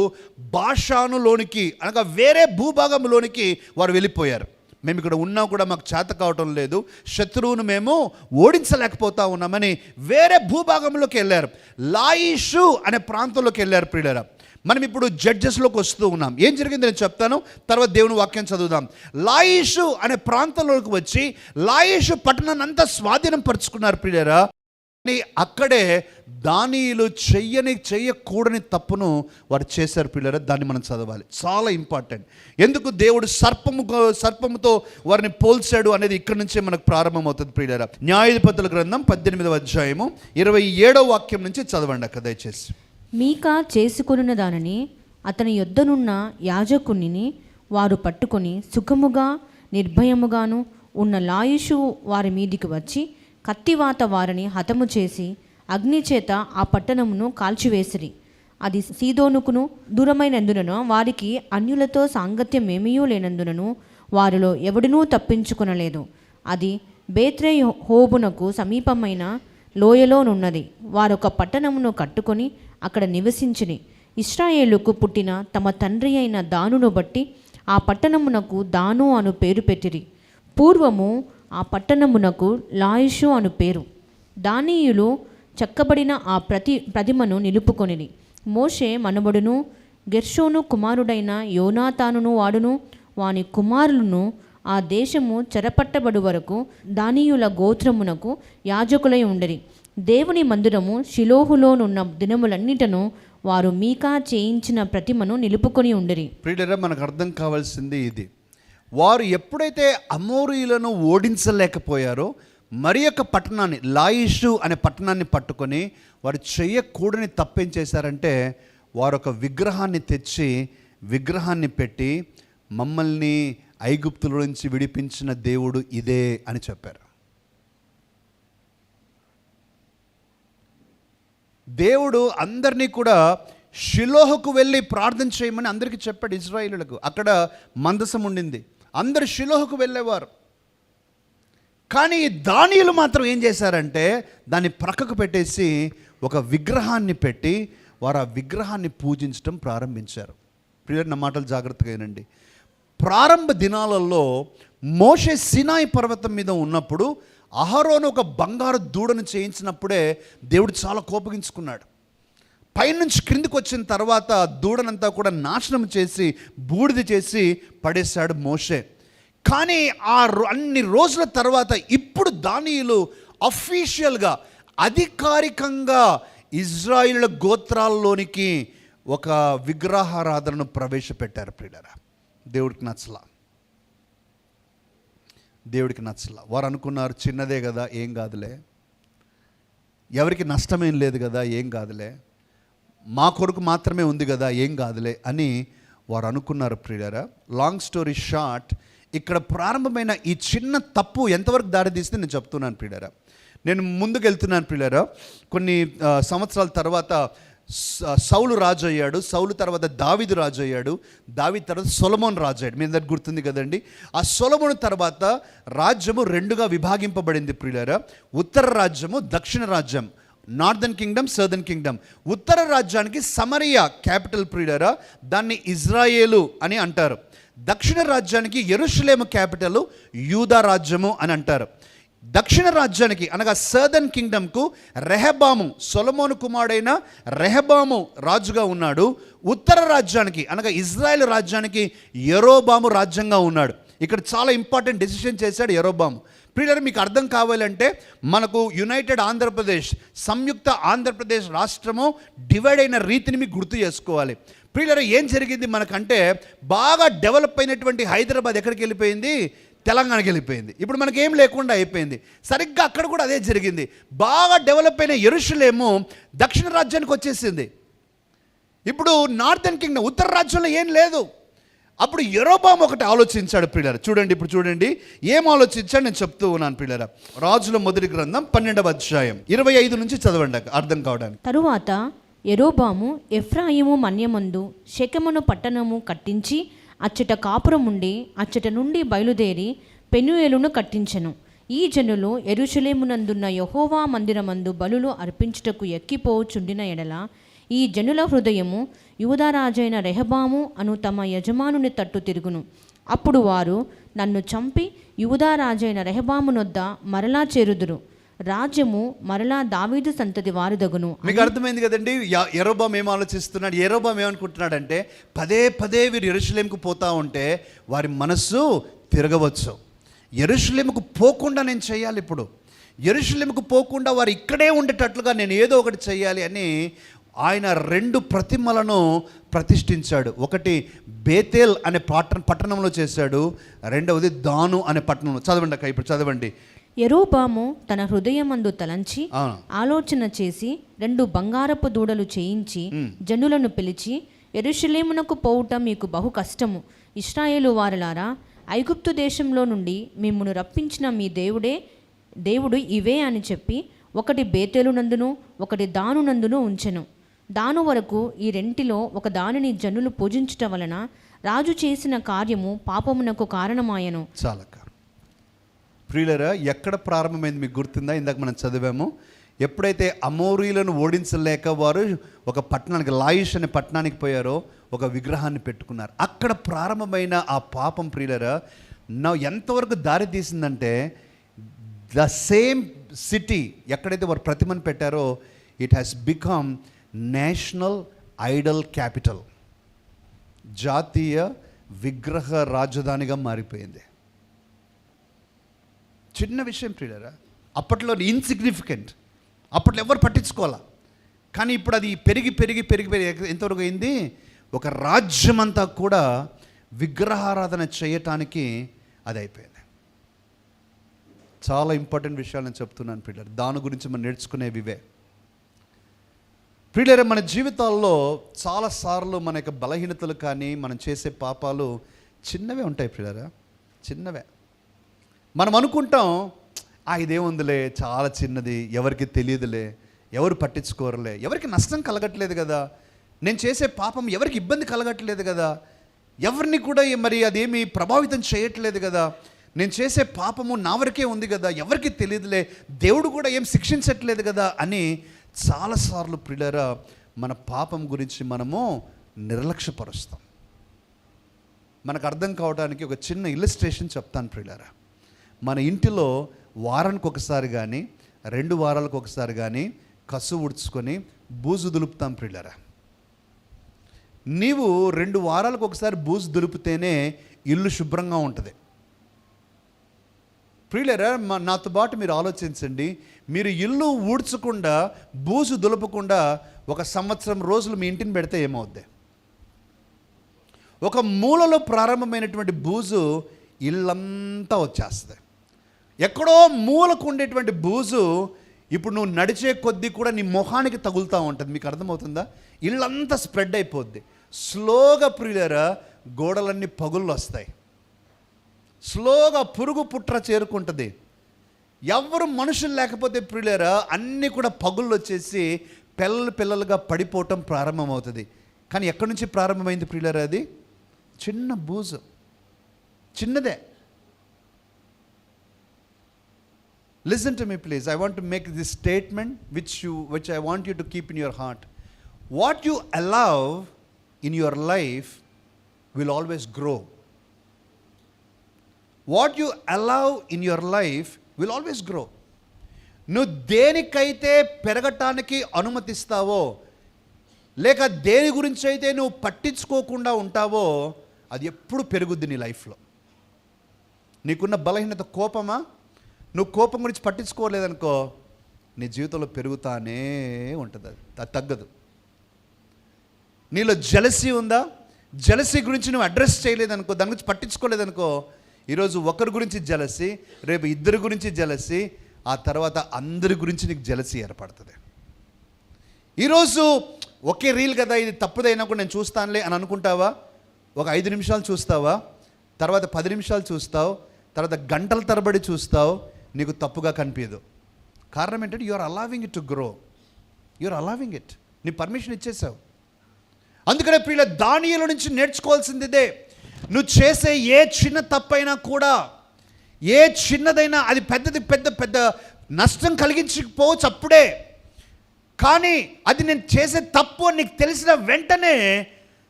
బాషానులోనికి అనగా వేరే భూభాగంలోనికి వారు వెళ్ళిపోయారు. మేము ఇక్కడ ఉన్నా కూడా మాకు చేత కావటం లేదు, శత్రువును మేము ఓడించలేకపోతా ఉన్నామని వేరే భూభాగంలోకి వెళ్ళారు. లాయిషు అనే ప్రాంతంలోకి వెళ్ళారు. ప్రియులారా, మనం ఇప్పుడు జడ్జెస్లోకి వస్తూ ఉన్నాం. ఏం జరిగింది నేను చెప్తాను, తర్వాత దేవుని వాక్యం చదువుదాం. లాయిషు అనే ప్రాంతంలోకి వచ్చి లాయిషు పట్టణాన్ని అంతా స్వాధీనం పరుచుకున్నారు. ప్రియులారా, అక్కడే దానిలో చెయ్యకూడని తప్పును వారు చేశారు. పిల్లరా, దాన్ని మనం చదవాలి, చాలా ఇంపార్టెంట్. ఎందుకు దేవుడు సర్పముతో వారిని పోల్చాడు అనేది ఇక్కడ నుంచే మనకు ప్రారంభమవుతుంది. ప్రియులారా, న్యాయాధిపతుల గ్రంథం 18వ అధ్యాయము 27వ వాక్యం నుంచి చదవండి అక్క దయచేసి. మీకా చేసుకొనిన దానిని అతని యొద్దనున్న యాజకుని వారు పట్టుకొని సుఖముగా నిర్భయముగాను ఉన్న లాయిషు వారి మీదికి వచ్చి కత్తివాత వారిని హతము చేసి అగ్నిచేత ఆ పట్టణమును కాల్చివేసిరి. అది సీదోనుకును దూరమైనందునను వారికి అన్యులతో సాంగత్యం ఏమీ లేనందునను వారిలో ఎవడినూ తప్పించుకొనలేదు. అది బేత్రెహోబునకు సమీపమైన లోయలోనున్నది. వారొక పట్టణమును కట్టుకొని అక్కడ నివసించిరి. ఇశ్రాయేలుకు పుట్టిన తమ తండ్రి అయిన దానును బట్టి ఆ పట్టణమునకు దాను అను పేరు పెట్టిరి. పూర్వము ఆ పట్టణమునకు లాయిషు అను పేరు. దానీయులు చెక్కబడిన ఆ ప్రతిమను నిలుపుకొనిరి. మోషే మనవడును గెర్షోను కుమారుడైన యోనాతానును వాడును వాని కుమారులను ఆ దేశము చెరపట్టబడు వరకు దానీయుల గోత్రమునకు యాజకులై ఉండరి. దేవుని మందిరము షిలోహులోనున్న దినములన్నిటను వారు మీకా చేయించిన ప్రతిమను నిలుపుకొని ఉండరి. ప్రియులారా, మనకు అర్థం కావాల్సింది ఇది. వారు ఎప్పుడైతే అమోరీయులను ఓడించలేకపోయారో మరి యొక్క పట్టణాన్ని, లాయిషు అనే పట్టణాన్ని పట్టుకొని వారు చెయ్యకూడని తప్పేం చేశారంటే వారు ఒక విగ్రహాన్ని తెచ్చి విగ్రహాన్ని పెట్టి మమ్మల్ని ఐగుప్తుల నుంచి విడిపించిన దేవుడు ఇదే అని చెప్పారు. దేవుడు అందరినీ కూడా షిలోహుకు వెళ్ళి ప్రార్థన చేయమని అందరికీ చెప్పాడు ఇజ్రాయేలులకు. అక్కడ మందసం ఉండింది, అందరు షిలోహుకు వెళ్ళేవారు. కానీ దానియులు మాత్రం ఏం చేశారంటే దాన్ని ప్రక్కకు పెట్టేసి ఒక విగ్రహాన్ని పెట్టి వారు ఆ విగ్రహాన్ని పూజించడం ప్రారంభించారు. ప్రియులు, నా మాటలు జాగ్రత్తగా వినండి. ప్రారంభ దినాలలో మోషే సినాయి పర్వతం మీద ఉన్నప్పుడు అహరోను ఒక బంగారు దూడను చేయించినప్పుడే దేవుడు చాలా కోపగించుకున్నాడు. పైనుంచి క్రిందికి వచ్చిన తర్వాత దూడనంతా కూడా నాశనం చేసి బూడిద చేసి పడేశాడు మోషే. కానీ అన్ని రోజుల తర్వాత ఇప్పుడు దానియులు అఫీషియల్గా అధికారికంగా ఇజ్రాయిల్ గోత్రాల్లోనికి ఒక విగ్రహారాధనను ప్రవేశపెట్టారు. ప్రియులారా, దేవుడికి నచ్చలా. వారు అనుకున్నారు చిన్నదే కదా, ఏం కాదులే, ఎవరికి నష్టమేం లేదు కదా, ఏం కాదులే, మా కొరకు మాత్రమే ఉంది కదా, ఏం కాదులే అని వారు అనుకున్నారు. ప్రియులారా, లాంగ్ స్టోరీ షార్ట్, ఇక్కడ ప్రారంభమైన ఈ చిన్న తప్పు ఎంతవరకు దారితీస్తే నేను చెప్తున్నాను. ప్రియులారా, నేను ముందుకు వెళ్తున్నాను. ప్రియులారా, కొన్ని సంవత్సరాల తర్వాత సౌలు రాజు అయ్యాడు. సౌలు తర్వాత దావీదు రాజు అయ్యాడు. దావీదు తర్వాత సొలొమోన్ రాజు అయ్యాడు. మీ అందరికి గుర్తుంది కదండి. ఆ సొలొమోను తర్వాత రాజ్యము రెండుగా విభాగింపబడింది. ప్రియులారా, ఉత్తర రాజ్యము, దక్షిణ రాజ్యం, నార్దర్న్ కింగ్డమ్, సదర్న్ కింగ్డమ్. ఉత్తర రాజ్యానికి సమరియా క్యాపిటల్. ప్రియులారా, దాన్ని ఇజ్రాయేలు అని అంటారు. దక్షిణ రాజ్యానికి యెరూషలేము క్యాపిటల్, యూదా రాజ్యము అని అంటారు. దక్షిణ రాజ్యానికి అనగా సదర్న్ కింగ్డమ్కు రెహబాము, సొలొమోను కుమారుడైన రెహబాము రాజుగా ఉన్నాడు. ఉత్తర రాజ్యానికి అనగా ఇజ్రాయెల్ రాజ్యానికి యెరోబాము రాజ్యంగా ఉన్నాడు. ఇక్కడ చాలా ఇంపార్టెంట్ డెసిషన్ చేశాడు యెరోబాము. ప్రియులారా, మీకు అర్థం కావాలంటే మనకు యునైటెడ్ ఆంధ్రప్రదేశ్, సంయుక్త ఆంధ్రప్రదేశ్ రాష్ట్రము డివైడ్ అయిన రీతిని మీకు గుర్తు చేసుకోవాలి. ప్రియులారా, ఏం జరిగింది మనకంటే బాగా డెవలప్ అయినటువంటి హైదరాబాద్ ఎక్కడికి వెళ్ళిపోయింది? తెలంగాణకి వెళ్ళిపోయింది. ఇప్పుడు మనకి ఏం లేకుండా అయిపోయింది. సరిగ్గా అక్కడ కూడా అదే జరిగింది. బాగా డెవలప్ అయిన యెరూషలేము దక్షిణ రాజ్యానికి వచ్చేసింది. ఇప్పుడు నార్దర్న్ కింగ్డమ్, ఉత్తర రాజ్యంలో ఏం లేదు. అప్పుడు యెరోబాము ఒకటి ఆలోచించాడు ప్రియులారా. చూడండి, ఇప్పుడు చూడండి ఏం ఆలోచించాడు నేను చెప్తూ ఉన్నాను ప్రియులారా. రాజుల మొదటి గ్రంథం 12వ అధ్యాయం 25 నుంచి చదవండి అర్థం కావడానికి. తరువాత యెరోబాము ఎఫ్రాయిము మన్యమందు షెకెమును పట్టణము కట్టించి అచ్చట కాపురముండి అచ్చట నుండి బయలుదేరి పెనుయేలును కట్టించెను. ఈ జనులు యెరూషలేమునందున్న యెహోవా మందిరమందు బలులు అర్పించుటకు ఎక్కిపోచుండిన ఎడల ఈ జనుల హృదయము యూదారాజైన రెహబాము అను తమ యజమానుని తట్టు తిరుగును. అప్పుడు వారు నన్ను చంపి యూదారాజైన రెహబామునొద్ద మరలా చేరుదురు. రాజ్యము మరలా దావీదు సంతతి వారిదగును. మీకు అర్థమైంది కదండి యెరోబాము ఏం ఆలోచిస్తున్నాడు. యెరోబాము ఏమనుకుంటున్నాడంటే పదే పదే వీరు యెరూషలేముకు పోతా ఉంటే వారి మనస్సు తిరగవచ్చు. యెరూషలేముకు పోకుండా నేను చేయాలి, ఇప్పుడు యెరూషలేముకు పోకుండా వారు ఇక్కడే ఉండేటట్లుగా నేను ఏదో ఒకటి చేయాలి అని ఆయన 2 ప్రతిమలను ప్రతిష్ఠించాడు. ఒకటి బేతేల్ అనే పట్టణంలో చేశాడు, రెండవది దాను అనే పట్టణంలో. చదవండి అక్క, ఇప్పుడు చదవండి. యెరోబాము తన హృదయమందు తలంచి ఆలోచన చేసి 2 బంగారపు దూడలు చేయించి జనులను పిలిచి, యెరూషలేమునకు పోవుట మీకు బహు కష్టము. ఇశ్రాయేలు వారలారా, ఐగుప్తు దేశంలో నుండి మిమ్మును రప్పించిన మీ దేవుడు ఇవే అని చెప్పి ఒకటి బేతేలునందును ఒకటి దానునందును ఉంచెను. దాను వరకు ఈ రెంటిలో ఒక దానిని జనులు పూజించుట వలన రాజు చేసిన కార్యము పాపమునకు కారణమాయను. చాలక ప్రియులరా, ఎక్కడ ప్రారంభమైంది మీకు గుర్తుందా? ఇందాక మనం చదివాము. ఎప్పుడైతే అమోరీలను ఓడించలేక వారు ఒక పట్టణానికి, లాయిష్ అనే పట్టణానికి పోయారో ఒక విగ్రహాన్ని పెట్టుకున్నారు. అక్కడ ప్రారంభమైన ఆ పాపం ప్రియులరా ఎంతవరకు దారి తీసిందంటే ద సేమ్ సిటీ ఎక్కడైతే వారు ప్రతిమను పెట్టారో it has become national Idol capital, జాతీయ విగ్రహ రాజధానిగా మారిపోయింది. చిన్న విషయం ప్రియులరా, అప్పట్లో ఇన్సిగ్నిఫికెంట్, అప్పట్లో ఎవరు పట్టించుకోవాలా. కానీ ఇప్పుడు అది పెరిగి పెరిగి పెరిగి పెరిగి ఎంతవరకు అయింది, ఒక రాజ్యమంతా కూడా విగ్రహారాధన చేయటానికి అది అయిపోయింది. చాలా ఇంపార్టెంట్ విషయాలు నేను చెప్తున్నాను ప్రియులరా, దాని గురించి మనం నేర్చుకునేవి ఇవే. ప్రియులరా, మన జీవితాల్లో చాలాసార్లు మన యొక్క బలహీనతలు కానీ మనం చేసే పాపాలు చిన్నవే ఉంటాయి ప్రియులరా, చిన్నవే. మనం అనుకుంటాం ఇదేముందిలే, చాలా చిన్నది, ఎవరికి తెలియదులే, ఎవరు పట్టించుకోరులే, ఎవరికి నష్టం కలగట్లేదు కదా, నేను చేసే పాపం ఎవరికి ఇబ్బంది కలగట్లేదు కదా, ఎవరిని కూడా మరి అదేమి ప్రభావితం చేయట్లేదు కదా, నేను చేసే పాపము నా వరకే ఉంది కదా, ఎవరికి తెలియదులే, దేవుడు కూడా ఏం శిక్షించట్లేదు కదా అని చాలాసార్లు ప్రియులారా మన పాపం గురించి మనము నిర్లక్ష్యపరుస్తాం. మనకు అర్థం కావడానికి ఒక చిన్న ఇల్లస్ట్రేషన్ చెప్తాను ప్రియులారా. మన ఇంటిలో వారానికి ఒకసారి కానీ 2 వారాలకు ఒకసారి కానీ కసు ఉడ్చుకొని బూజు దులుపుతాం ప్రియులారా. నీవు 2 వారాలకు ఒకసారి బూజు దులిపితేనే ఇల్లు శుభ్రంగా ఉంటుంది ప్రియులారా. నాతో పాటు మీరు ఆలోచించండి, మీరు ఇల్లు ఊడ్చకుండా బూజు దులపకుండా 1 సంవత్సరం రోజులు మీ ఇంటిని పెడితే ఏమవుద్ది? ఒక మూలలో ప్రారంభమైనటువంటి బూజు ఇల్లంతా వచ్చేస్తుంది. ఎక్కడో మూలకు ఉండేటువంటి బూజు ఇప్పుడు నువ్వు నడిచే కొద్దీ కూడా నీ మొహానికి తగులుతూ ఉంటుంది. మీకు అర్థమవుతుందా? ఇల్లంతా స్ప్రెడ్ అయిపోద్ది. స్లోగా ప్రియులారా గోడలన్నీ పగుళ్ళు వస్తాయి, స్లోగా పురుగు పుట్ర చేరుకుంటుంది. ఎవరు మనుషులు లేకపోతే ప్రియులారా అన్నీ కూడా పగుళ్ళు వచ్చేసి పిల్లలుగా పడిపోవటం ప్రారంభమవుతుంది. కానీ ఎక్కడి నుంచి ప్రారంభమైంది ప్రియులారా? అది చిన్న బూజు, చిన్నదే. Listen to me please. I want to make this statement which I want you to keep in your heart. What you allow in your life will always grow. What you allow in your life will always grow. నువ్వు దేనికైతే పెరగటానికి అనుమతిస్తావో, లేక దేని గురించి అయితే నువ్వు పట్టించుకోకుండా ఉంటావో అది ఎప్పుడు పెరుగుద్ది నీ లైఫ్లో. నీకున్న బలహీనత కోపమా? నువ్వు కోపం గురించి పట్టించుకోలేదనుకో నీ జీవితంలో పెరుగుతానే ఉంటుంది, అది తగ్గదు. నీలో జెలసీ ఉందా? జెలసీ గురించి నువ్వు అడ్రస్ చేయలేదనుకో, దాని గురించి పట్టించుకోలేదనుకో, ఈరోజు ఒకరి గురించి జెలసీ, రేపు 2 గురించి జెలసీ, ఆ తర్వాత అందరి గురించి నీకు జెలసీ ఏర్పడుతుంది. ఈరోజు ఒకే రీల్ కదా, ఇది తప్పుదైనా కూడా నేను చూస్తానులే అని అనుకుంటావా? ఒక 5 నిమిషాలు చూస్తావా, తర్వాత 10 నిమిషాలు చూస్తావు, తర్వాత గంటల తరబడి చూస్తావు, నీకు తప్పుగా కనిపించదు. కారణం ఏంటంటే you are allowing it to grow, you are allowing it, నీ పర్మిషన్ ఇచ్చేసావు. అందుకనే ప్రియుల, దానియేలు నుంచి నేర్చుకోవాల్సింది ఇదే. నువ్వు చేసే ఏ చిన్న తప్పైనా కూడా, ఏ చిన్నదైనా అది పెద్ద నష్టం కలిగించకపోవచ్చు అప్పుడే, కానీ అది నేను చేసే తప్పు అని నీకు తెలిసిన వెంటనే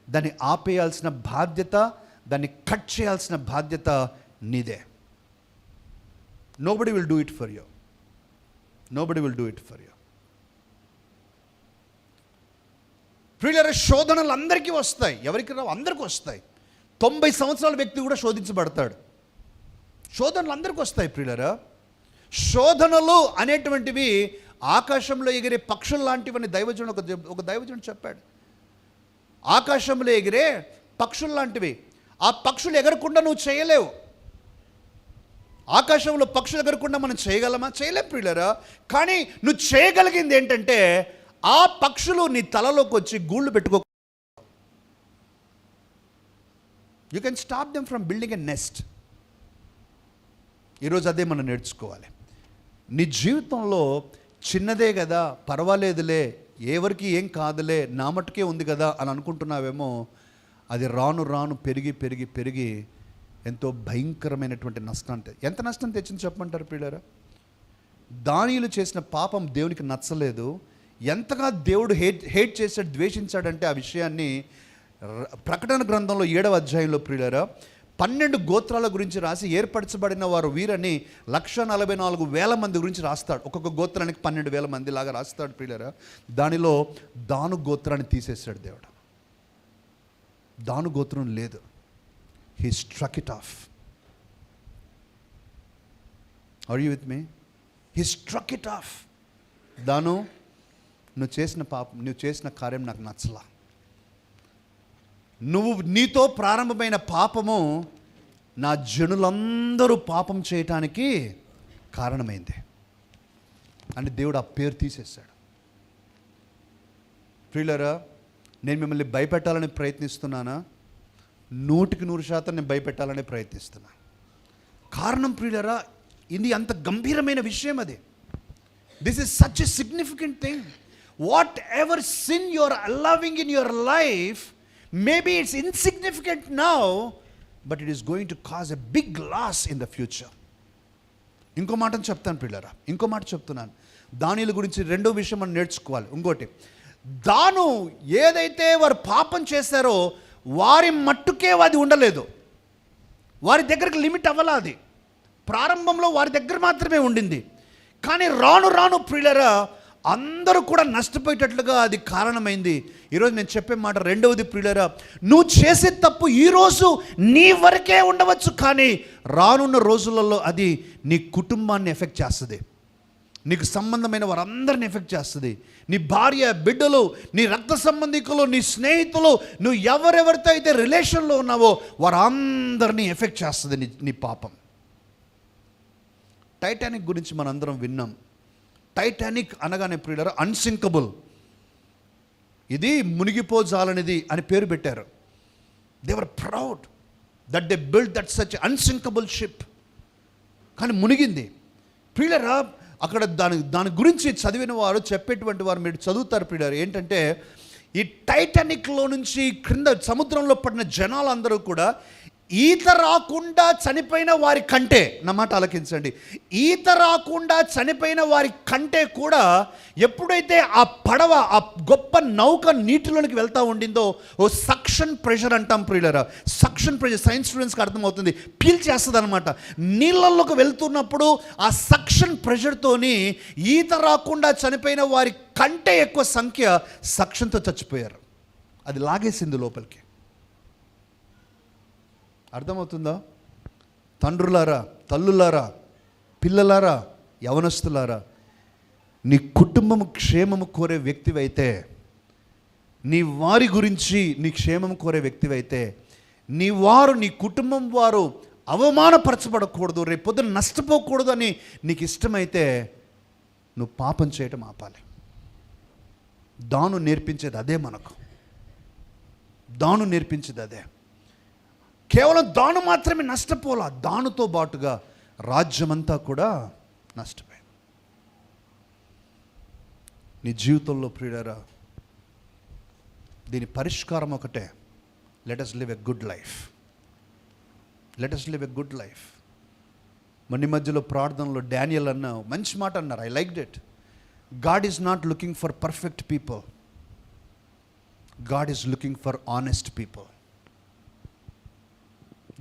దాన్ని ఆపేయాల్సిన బాధ్యత, దాన్ని కట్ చేయాల్సిన బాధ్యత నీదే. Nobody will do it for you, nobody will do it for you. ప్రియులారా, శోధనలు అందరికీ వస్తాయి. ఎవరికి రావు? అందరికీ వస్తాయి. 90 సంవత్సరాల వ్యక్తి కూడా శోధించబడతాడు. శోధనలు అందరికీ వస్తాయి ప్రియులారా. శోధనలు అనేటువంటివి ఆకాశంలో ఎగిరే పక్షులు లాంటివని ఒక దైవజనుడు చెప్పాడు. ఆకాశంలో ఎగిరే పక్షులు లాంటివి. ఆ పక్షులు ఎగరకుండా నువ్వు చేయలేవు. ఆకాశంలో పక్షులు ఎగరకుండా మనం చేయగలమా? చేయలేం ప్రియులారా. కానీ నువ్వు చేయగలిగింది ఏంటంటే, ఆ పక్షులు నీ తలలోకి వచ్చి గూళ్ళు పెట్టుకో. You can stop them from building a nest. ఈరోజు అదే మనం నేర్చుకోవాలి. నీ జీవితంలో చిన్నదే కదా, పర్వాలేదులే, ఎవరికి ఏం కాదులే, నా మట్టుకే ఉంది కదా అని అనుకుంటున్నావేమో, అది రాను రాను పెరిగి పెరిగి పెరిగి ఎంతో భయంకరమైనటువంటి నష్టాన్ని, ఎంత నష్టం తెచ్చింది చెప్పమంటారు ప్రియులారా? దానియేలు చేసిన పాపం దేవునికి నచ్చలేదు. ఎంతగా దేవుడు హేట్ చేశాడు, ద్వేషించాడంటే ఆ విషయాన్ని ప్రకటన గ్రంథంలో 7వ అధ్యాయంలో ప్రియులారా 12 గోత్రాల గురించి రాసి, ఏర్పరచబడిన వారు వీరని 144,000 మంది గురించి రాస్తాడు. ఒక్కొక్క గోత్రానికి 12,000 మంది లాగా రాస్తాడు ప్రియులారా. దానిలో దాను గోత్రాన్ని తీసేశాడు దేవుడు. దాను గోత్రం లేదు. He struck it off. Are you with me? He struck it off. దాను, నువ్వు చేసిన పాపం, నువ్వు చేసిన కార్యం నాకు నచ్చలా. నీతో ప్రారంభమైన పాపము నా జనులందరూ పాపం చేయటానికి కారణమైంది అని దేవుడు ఆ పేరు తీసేశాడు. ప్రియులారా, నేను మిమ్మల్ని భయపెట్టాలని ప్రయత్నిస్తున్నానా? 100% నేను భయపెట్టాలని ప్రయత్నిస్తున్నా. కారణం ప్రియులారా, ఇది అంత గంభీరమైన విషయం. అది this is such a significant thing. Whatever sin you are allowing in your life, maybe it's insignificant now, but it is going to cause a big loss in the future. ఇంకో మాటను చెప్తాను పిల్లరా, ఇంకో మాట చెప్తున్నాను. దానియేలు గురించి రెండో విషయం మనం నేర్చుకోవాలి. ఇంకోటి, దాను ఏదైతే వారు పాపం చేశారో వారి మట్టుకే అది ఉండలేదు. వారి దగ్గరికి లిమిట్ అవ్వాల. అది ప్రారంభంలో వారి దగ్గర మాత్రమే ఉండింది. కానీ రాను రాను ప్రియులరా అందరూ కూడా నష్టపోయేటట్లుగా అది కారణమైంది. ఈరోజు నేను చెప్పే మాట రెండవది ప్రియులరా, నువ్వు చేసే తప్పు ఈరోజు నీ వరకే ఉండవచ్చు, కానీ రానున్న రోజులలో అది నీ కుటుంబాన్ని ఎఫెక్ట్ చేస్తుంది. నీకు సంబంధమైన వారందరిని ఎఫెక్ట్ చేస్తుంది. నీ భార్య, బిడ్డలు, నీ రక్త సంబంధికులు, నీ స్నేహితులు, నువ్వు ఎవరెవరితో అయితే రిలేషన్లో ఉన్నావో వారందరినీ ఎఫెక్ట్ చేస్తుంది నీ పాపం. టైటానిక్ గురించి మనందరం విన్నాం. టైటానిక్ అనగానే ప్రియులారా అన్సింకబుల్, ఇది మునిగిపోజాలనిది అని పేరు పెట్టారు. They were proud that they build that such unsinkable ship. కానీ మునిగింది ప్రియులారా. అక్కడ దాని గురించి చదివిన వారు, చెప్పేటువంటి వారు మీరు చదువుతారు ప్రియులారా. ఏంటంటే ఈ టైటానిక్లో నుంచి క్రింద సముద్రంలో పడిన జనాలందరూ కూడా ఈత రాకుండా చనిపోయిన వారి కంటే, నా మాట ఆలకించండి, ఈత రాకుండా చనిపోయిన వారి కంటే కూడా ఎప్పుడైతే ఆ పడవ, ఆ గొప్ప నౌక నీటిలోనికి వెళ్తూ ఉండిందో, ఓ సక్షన్ ప్రెషర్ అంటాం ప్రియులరా. సక్షన్ ప్రెషర్ సైన్స్ స్టూడెంట్స్కి అర్థమవుతుంది, పీల్చేస్తుంది అనమాట. నీళ్ళల్లోకి వెళ్తున్నప్పుడు ఆ సక్షన్ ప్రెషర్తోని ఈత రాకుండా చనిపోయిన వారి కంటే ఎక్కువ సంఖ్య సక్షన్తో చచ్చిపోయారు. అది లాగేసింది లోపలికి. అర్థమవుతుందా? తండ్రులారా, తల్లులారా, పిల్లలారా, యవనస్తులారా, నీ కుటుంబము క్షేమము కోరే వ్యక్తివైతే, నీ వారి గురించి నీ క్షేమం కోరే వ్యక్తివైతే, నీ కుటుంబం వారు అవమానపరచబడకూడదు, రేపు పొద్దున నష్టపోకూడదు అని నీకు ఇష్టమైతే నువ్వు పాపం చేయటం ఆపాలి. దాను నేర్పించేది అదే. మనకు దాను నేర్పించేది అదే. కేవలం దాను మాత్రమే నష్టపోలా, దానుతో బాటుగా రాజ్యమంతా కూడా నష్టపోయింది. నీ జీవితంలో ప్రియులారా, దీని పరిష్కారం ఒకటే. Let us live a good life. Let us live a good life. మన మధ్యలో ప్రార్థనలో డానియల్ అన్న మంచి మాట అన్నారు. I liked it. God is not looking for perfect people, God is looking for honest people.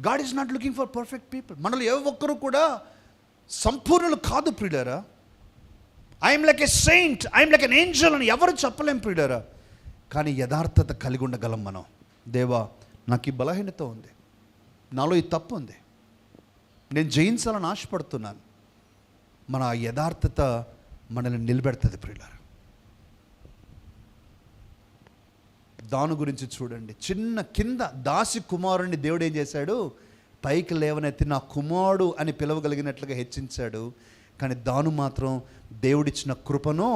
God is not looking for perfect people. మనలో ఏ ఒక్కరు కూడా సంపూర్ణులు కాదు ప్రియులారా. I'm like a saint, I'm like an Angel అని ఎవరు చెప్పలేం ప్రియులారా. కానీ యథార్థత కలిగి ఉండగలం మనం. దేవా, నాకు ఈ బలహీనత ఉంది, నాలో ఈ తప్పు ఉంది, నేను జయించాలని ఆశపడుతున్నాను. మన యథార్థత మనల్ని నిలబెడుతుంది ప్రియులారా. దాను గురించి చూడండి. చిన్న కింద దాసి కుమారుణ్ణి దేవుడు ఏం చేశాడు? పైకి లేవనెత్తి నా కుమారుడు అని పిలవగలిగినట్లుగా హెచ్చించాడు. కానీ దాను మాత్రం దేవుడిచ్చిన కృపను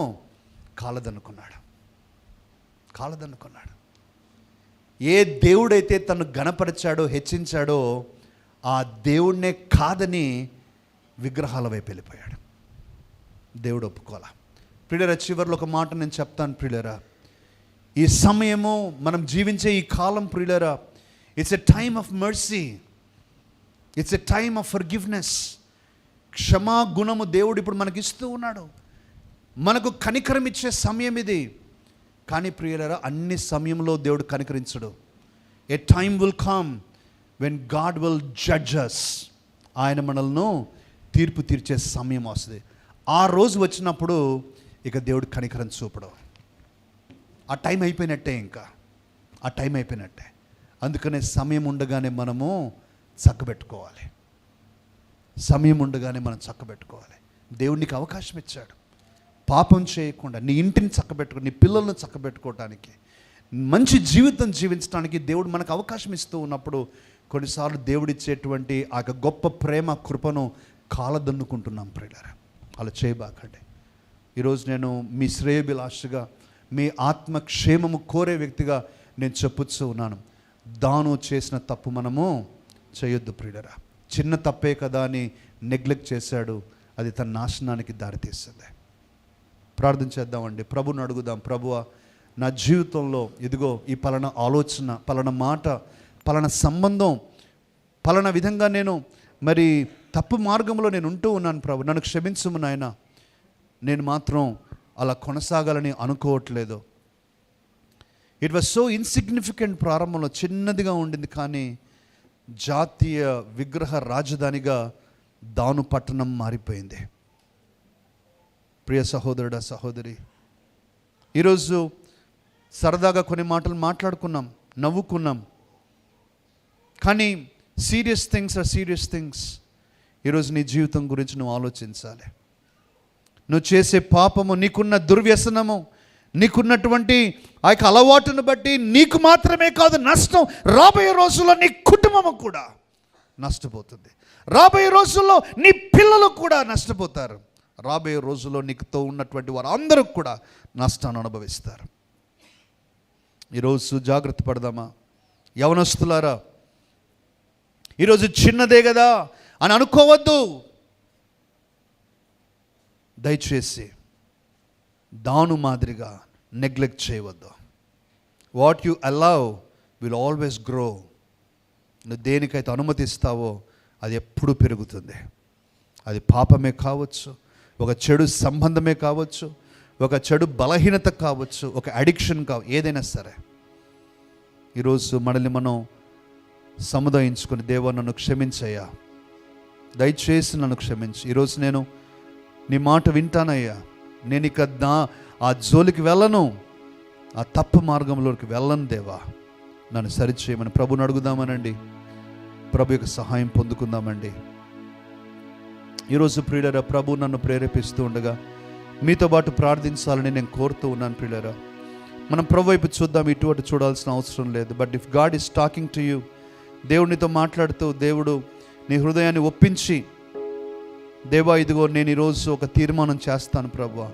కాలదనుకున్నాడు. ఏ దేవుడైతే తను గణపరిచాడో, హెచ్చించాడో, ఆ దేవుడినే కాదని విగ్రహాల వైపు వెళ్ళిపోయాడు. దేవుడు ఒప్పుకోలా. ప్రియులరా, చివరిలో ఒక మాట నేను చెప్తాను ప్రియులరా. ఈ సమయము, మనం జీవించే ఈ కాలం ప్రియులరా, it's a time of mercy, it's a time of forgiveness. క్షమా గుణము దేవుడు ఇప్పుడు మనకి ఇస్తూ ఉన్నాడు. మనకు కనికరం ఇచ్చే సమయం ఇది. కానీ ప్రియులరా, అన్ని సమయంలో దేవుడు కనికరించడు. A time will come when God will judge us. ఆయన మనల్ని తీర్పు తీర్చే సమయం వస్తుంది. ఆ రోజు వచ్చినప్పుడు ఇక దేవుడు కనికరం చూపడు. ఆ టైం అయిపోయినట్టే, ఇంకా ఆ టైం అయిపోయినట్టే. అందుకనే సమయం ఉండగానే మనము చక్కబెట్టుకోవాలి. సమయం ఉండగానే మనం చక్కబెట్టుకోవాలి. దేవుడు నీకు అవకాశం ఇచ్చాడు. పాపం చేయకుండా నీ ఇంటిని చక్కబెట్టుకో, నీ పిల్లలను చక్కబెట్టుకోవటానికి, మంచి జీవితం జీవించడానికి దేవుడు మనకు అవకాశం ఇస్తూ ఉన్నప్పుడు కొన్నిసార్లు దేవుడిచ్చేటువంటి ఆ గొప్ప ప్రేమ కృపను కాలదన్నుకుంటున్నాం ప్రియులారా. అలా చేయబాకండి. ఈరోజు నేను మీ శ్రేయభిలాషగా, మీ ఆత్మక్షేమము కోరే వ్యక్తిగా నేను చెప్పుతూ ఉన్నాను. దాను చేసిన తప్పు మనము చేయొద్దు ప్రియులారా. చిన్న తప్పే కదా అని నెగ్లెక్ట్ చేశాడు, అది తన నాశనానికి దారితీస్తుంది. ప్రార్థన చేద్దామండి. ప్రభుని అడుగుదాం. ప్రభువా, నా జీవితంలో ఇదిగో ఈ పలానా ఆలోచన, పలానా మాట, పలానా సంబంధం, పలానా విధంగా నేను మరి తప్పు మార్గంలో నేను ఉంటూ ఉన్నాను ప్రభు, నన్ను క్షమించుము నాయన. నేను మాత్రం అలా కొనసాగాలని అనుకోవట్లేదు. It was so insignificant. ప్రారంభంలో చిన్నదిగా ఉండింది, కానీ జాతీయ విగ్రహ రాజధానిగా దాను పట్టణం మారిపోయింది. ప్రియ సహోదరుడా, సహోదరి, ఈరోజు సరదాగా కొన్ని మాటలు మాట్లాడుకున్నాం, నవ్వుకున్నాం. కానీ serious things are serious things. ఈరోజు నీ జీవితం గురించి నువ్వు ఆలోచించాలి. నువ్వు చేసే పాపము, నీకున్న దుర్వ్యసనము, నీకున్నటువంటి ఆ యొక్క అలవాటును బట్టి నీకు మాత్రమే కాదు నష్టం, రాబోయే రోజుల్లో నీ కుటుంబము కూడా నష్టపోతుంది. రాబోయే రోజుల్లో నీ పిల్లలు కూడా నష్టపోతారు. రాబోయే రోజుల్లో నీకుతో ఉన్నటువంటి వారు అందరూ కూడా నష్టాన్ని అనుభవిస్తారు. ఈరోజు జాగ్రత్త పడదామా? యవనస్తులారా, ఈరోజు చిన్నదే కదా అని అనుకోవద్దు. దయచేసి దాను మాదిరిగా నెగ్లెక్ట్ చేయవద్దు. What you allow will always grow. నువ్వు దేనికైతే అనుమతిస్తావో అది ఎప్పుడూ పెరుగుతుంది. అది పాపమే కావచ్చు, ఒక చెడు సంబంధమే కావచ్చు, ఒక చెడు బలహీనత కావచ్చు, ఒక అడిక్షన్ కావచ్చు, ఏదైనా సరే. ఈరోజు మనల్ని మనం సముదాయించుకొని, దేవా నన్ను క్షమించయ్యా, దయచేసి నన్ను క్షమించు. ఈరోజు నేను నీ మాట వింటానయ్యా, నేను ఇక ఆ జోలికి వెళ్ళను, ఆ తప్పు మార్గంలోకి వెళ్ళను దేవా, నన్ను సరిచేయమని ప్రభుని అడుగుదామనండి. ప్రభు యొక్క సహాయం పొందుకుందామండి. ఈరోజు ప్రియులరా, ప్రభు నన్ను ప్రేరేపిస్తూ ఉండగా మీతో పాటు ప్రార్థించాలని నేను కోరుతూ ఉన్నాను. ప్రియులరా, మనం ప్రభు వైపు చూద్దాం, ఇటువంటి చూడాల్సిన అవసరం లేదు. But if God is talking to you, దేవునితో మాట్లాడుతూ, దేవుడు నీ హృదయాన్ని ఒప్పించి, దేవా ఇదిగో నేను ఈరోజు ఒక తీర్మానం చేస్తాను ప్రభువా,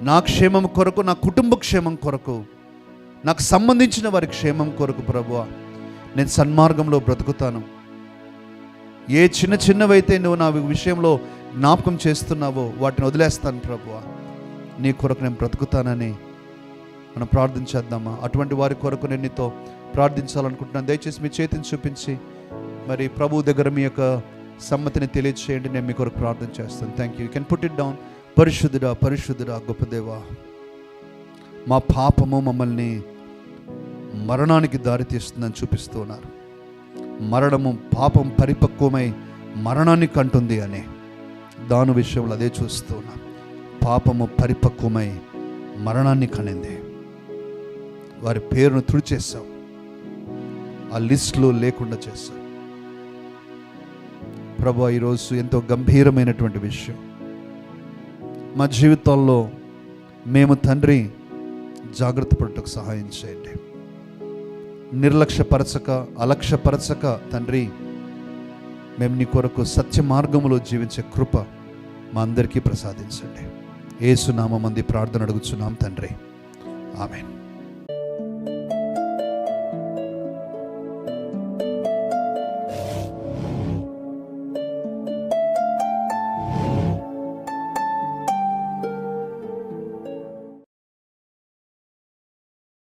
నా క్షేమం కొరకు, నా కుటుంబ క్షేమం కొరకు, నాకు సంబంధించిన వారి క్షేమం కొరకు ప్రభువా, నేను సన్మార్గంలో బ్రతుకుతాను. ఏ చిన్నవైతే నువ్వు నా విషయంలో జ్ఞాపకం చేస్తున్నావో వాటిని వదిలేస్తాను ప్రభువా, నీ కొరకు నేను బ్రతుకుతానని మనం ప్రార్థించేద్దామా? అటువంటి వారి కొరకు నేను నీతో ప్రార్థించాలనుకుంటున్నాను. దయచేసి మీ చేతిని చూపించి మరి ప్రభు దగ్గర మీ యొక్క సమ్మతిని తెలియచేయండి. నేను మీ కొరకు ప్రార్థన చేస్తాను. Thank you. You can put it down. పరిశుద్ధుడా, పరిశుద్ధుడా, గొప్ప దేవా, మా పాపము మమ్మల్ని మరణానికి దారితీస్తుందని చూపిస్తూ ఉన్నారు. మరణము, పాపం పరిపక్వమై మరణాన్ని కంటుంది అని దాని విషయంలో అదే చూస్తూ ఉన్నాం. పాపము పరిపక్వమై మరణాన్ని కనింది. వారి పేరును తుడిచేశాం, ఆ లిస్టులో లేకుండా చేశాం. ప్రభువా, ఈరోజు ఎంతో గంభీరమైనటువంటి విషయం మా జీవితాల్లో మేము తండ్రి జాగ్రత్త పడటకు సహాయం చేయండి. నిర్లక్ష్యపరచక, అలక్ష్యపరచక తండ్రి, మేము నీ కొరకు సత్య మార్గములో జీవించే కృప మా అందరికీ ప్రసాదించండి. యేసు నామమందు ప్రార్థన అడుగుచున్నాం తండ్రి, ఆమేన్.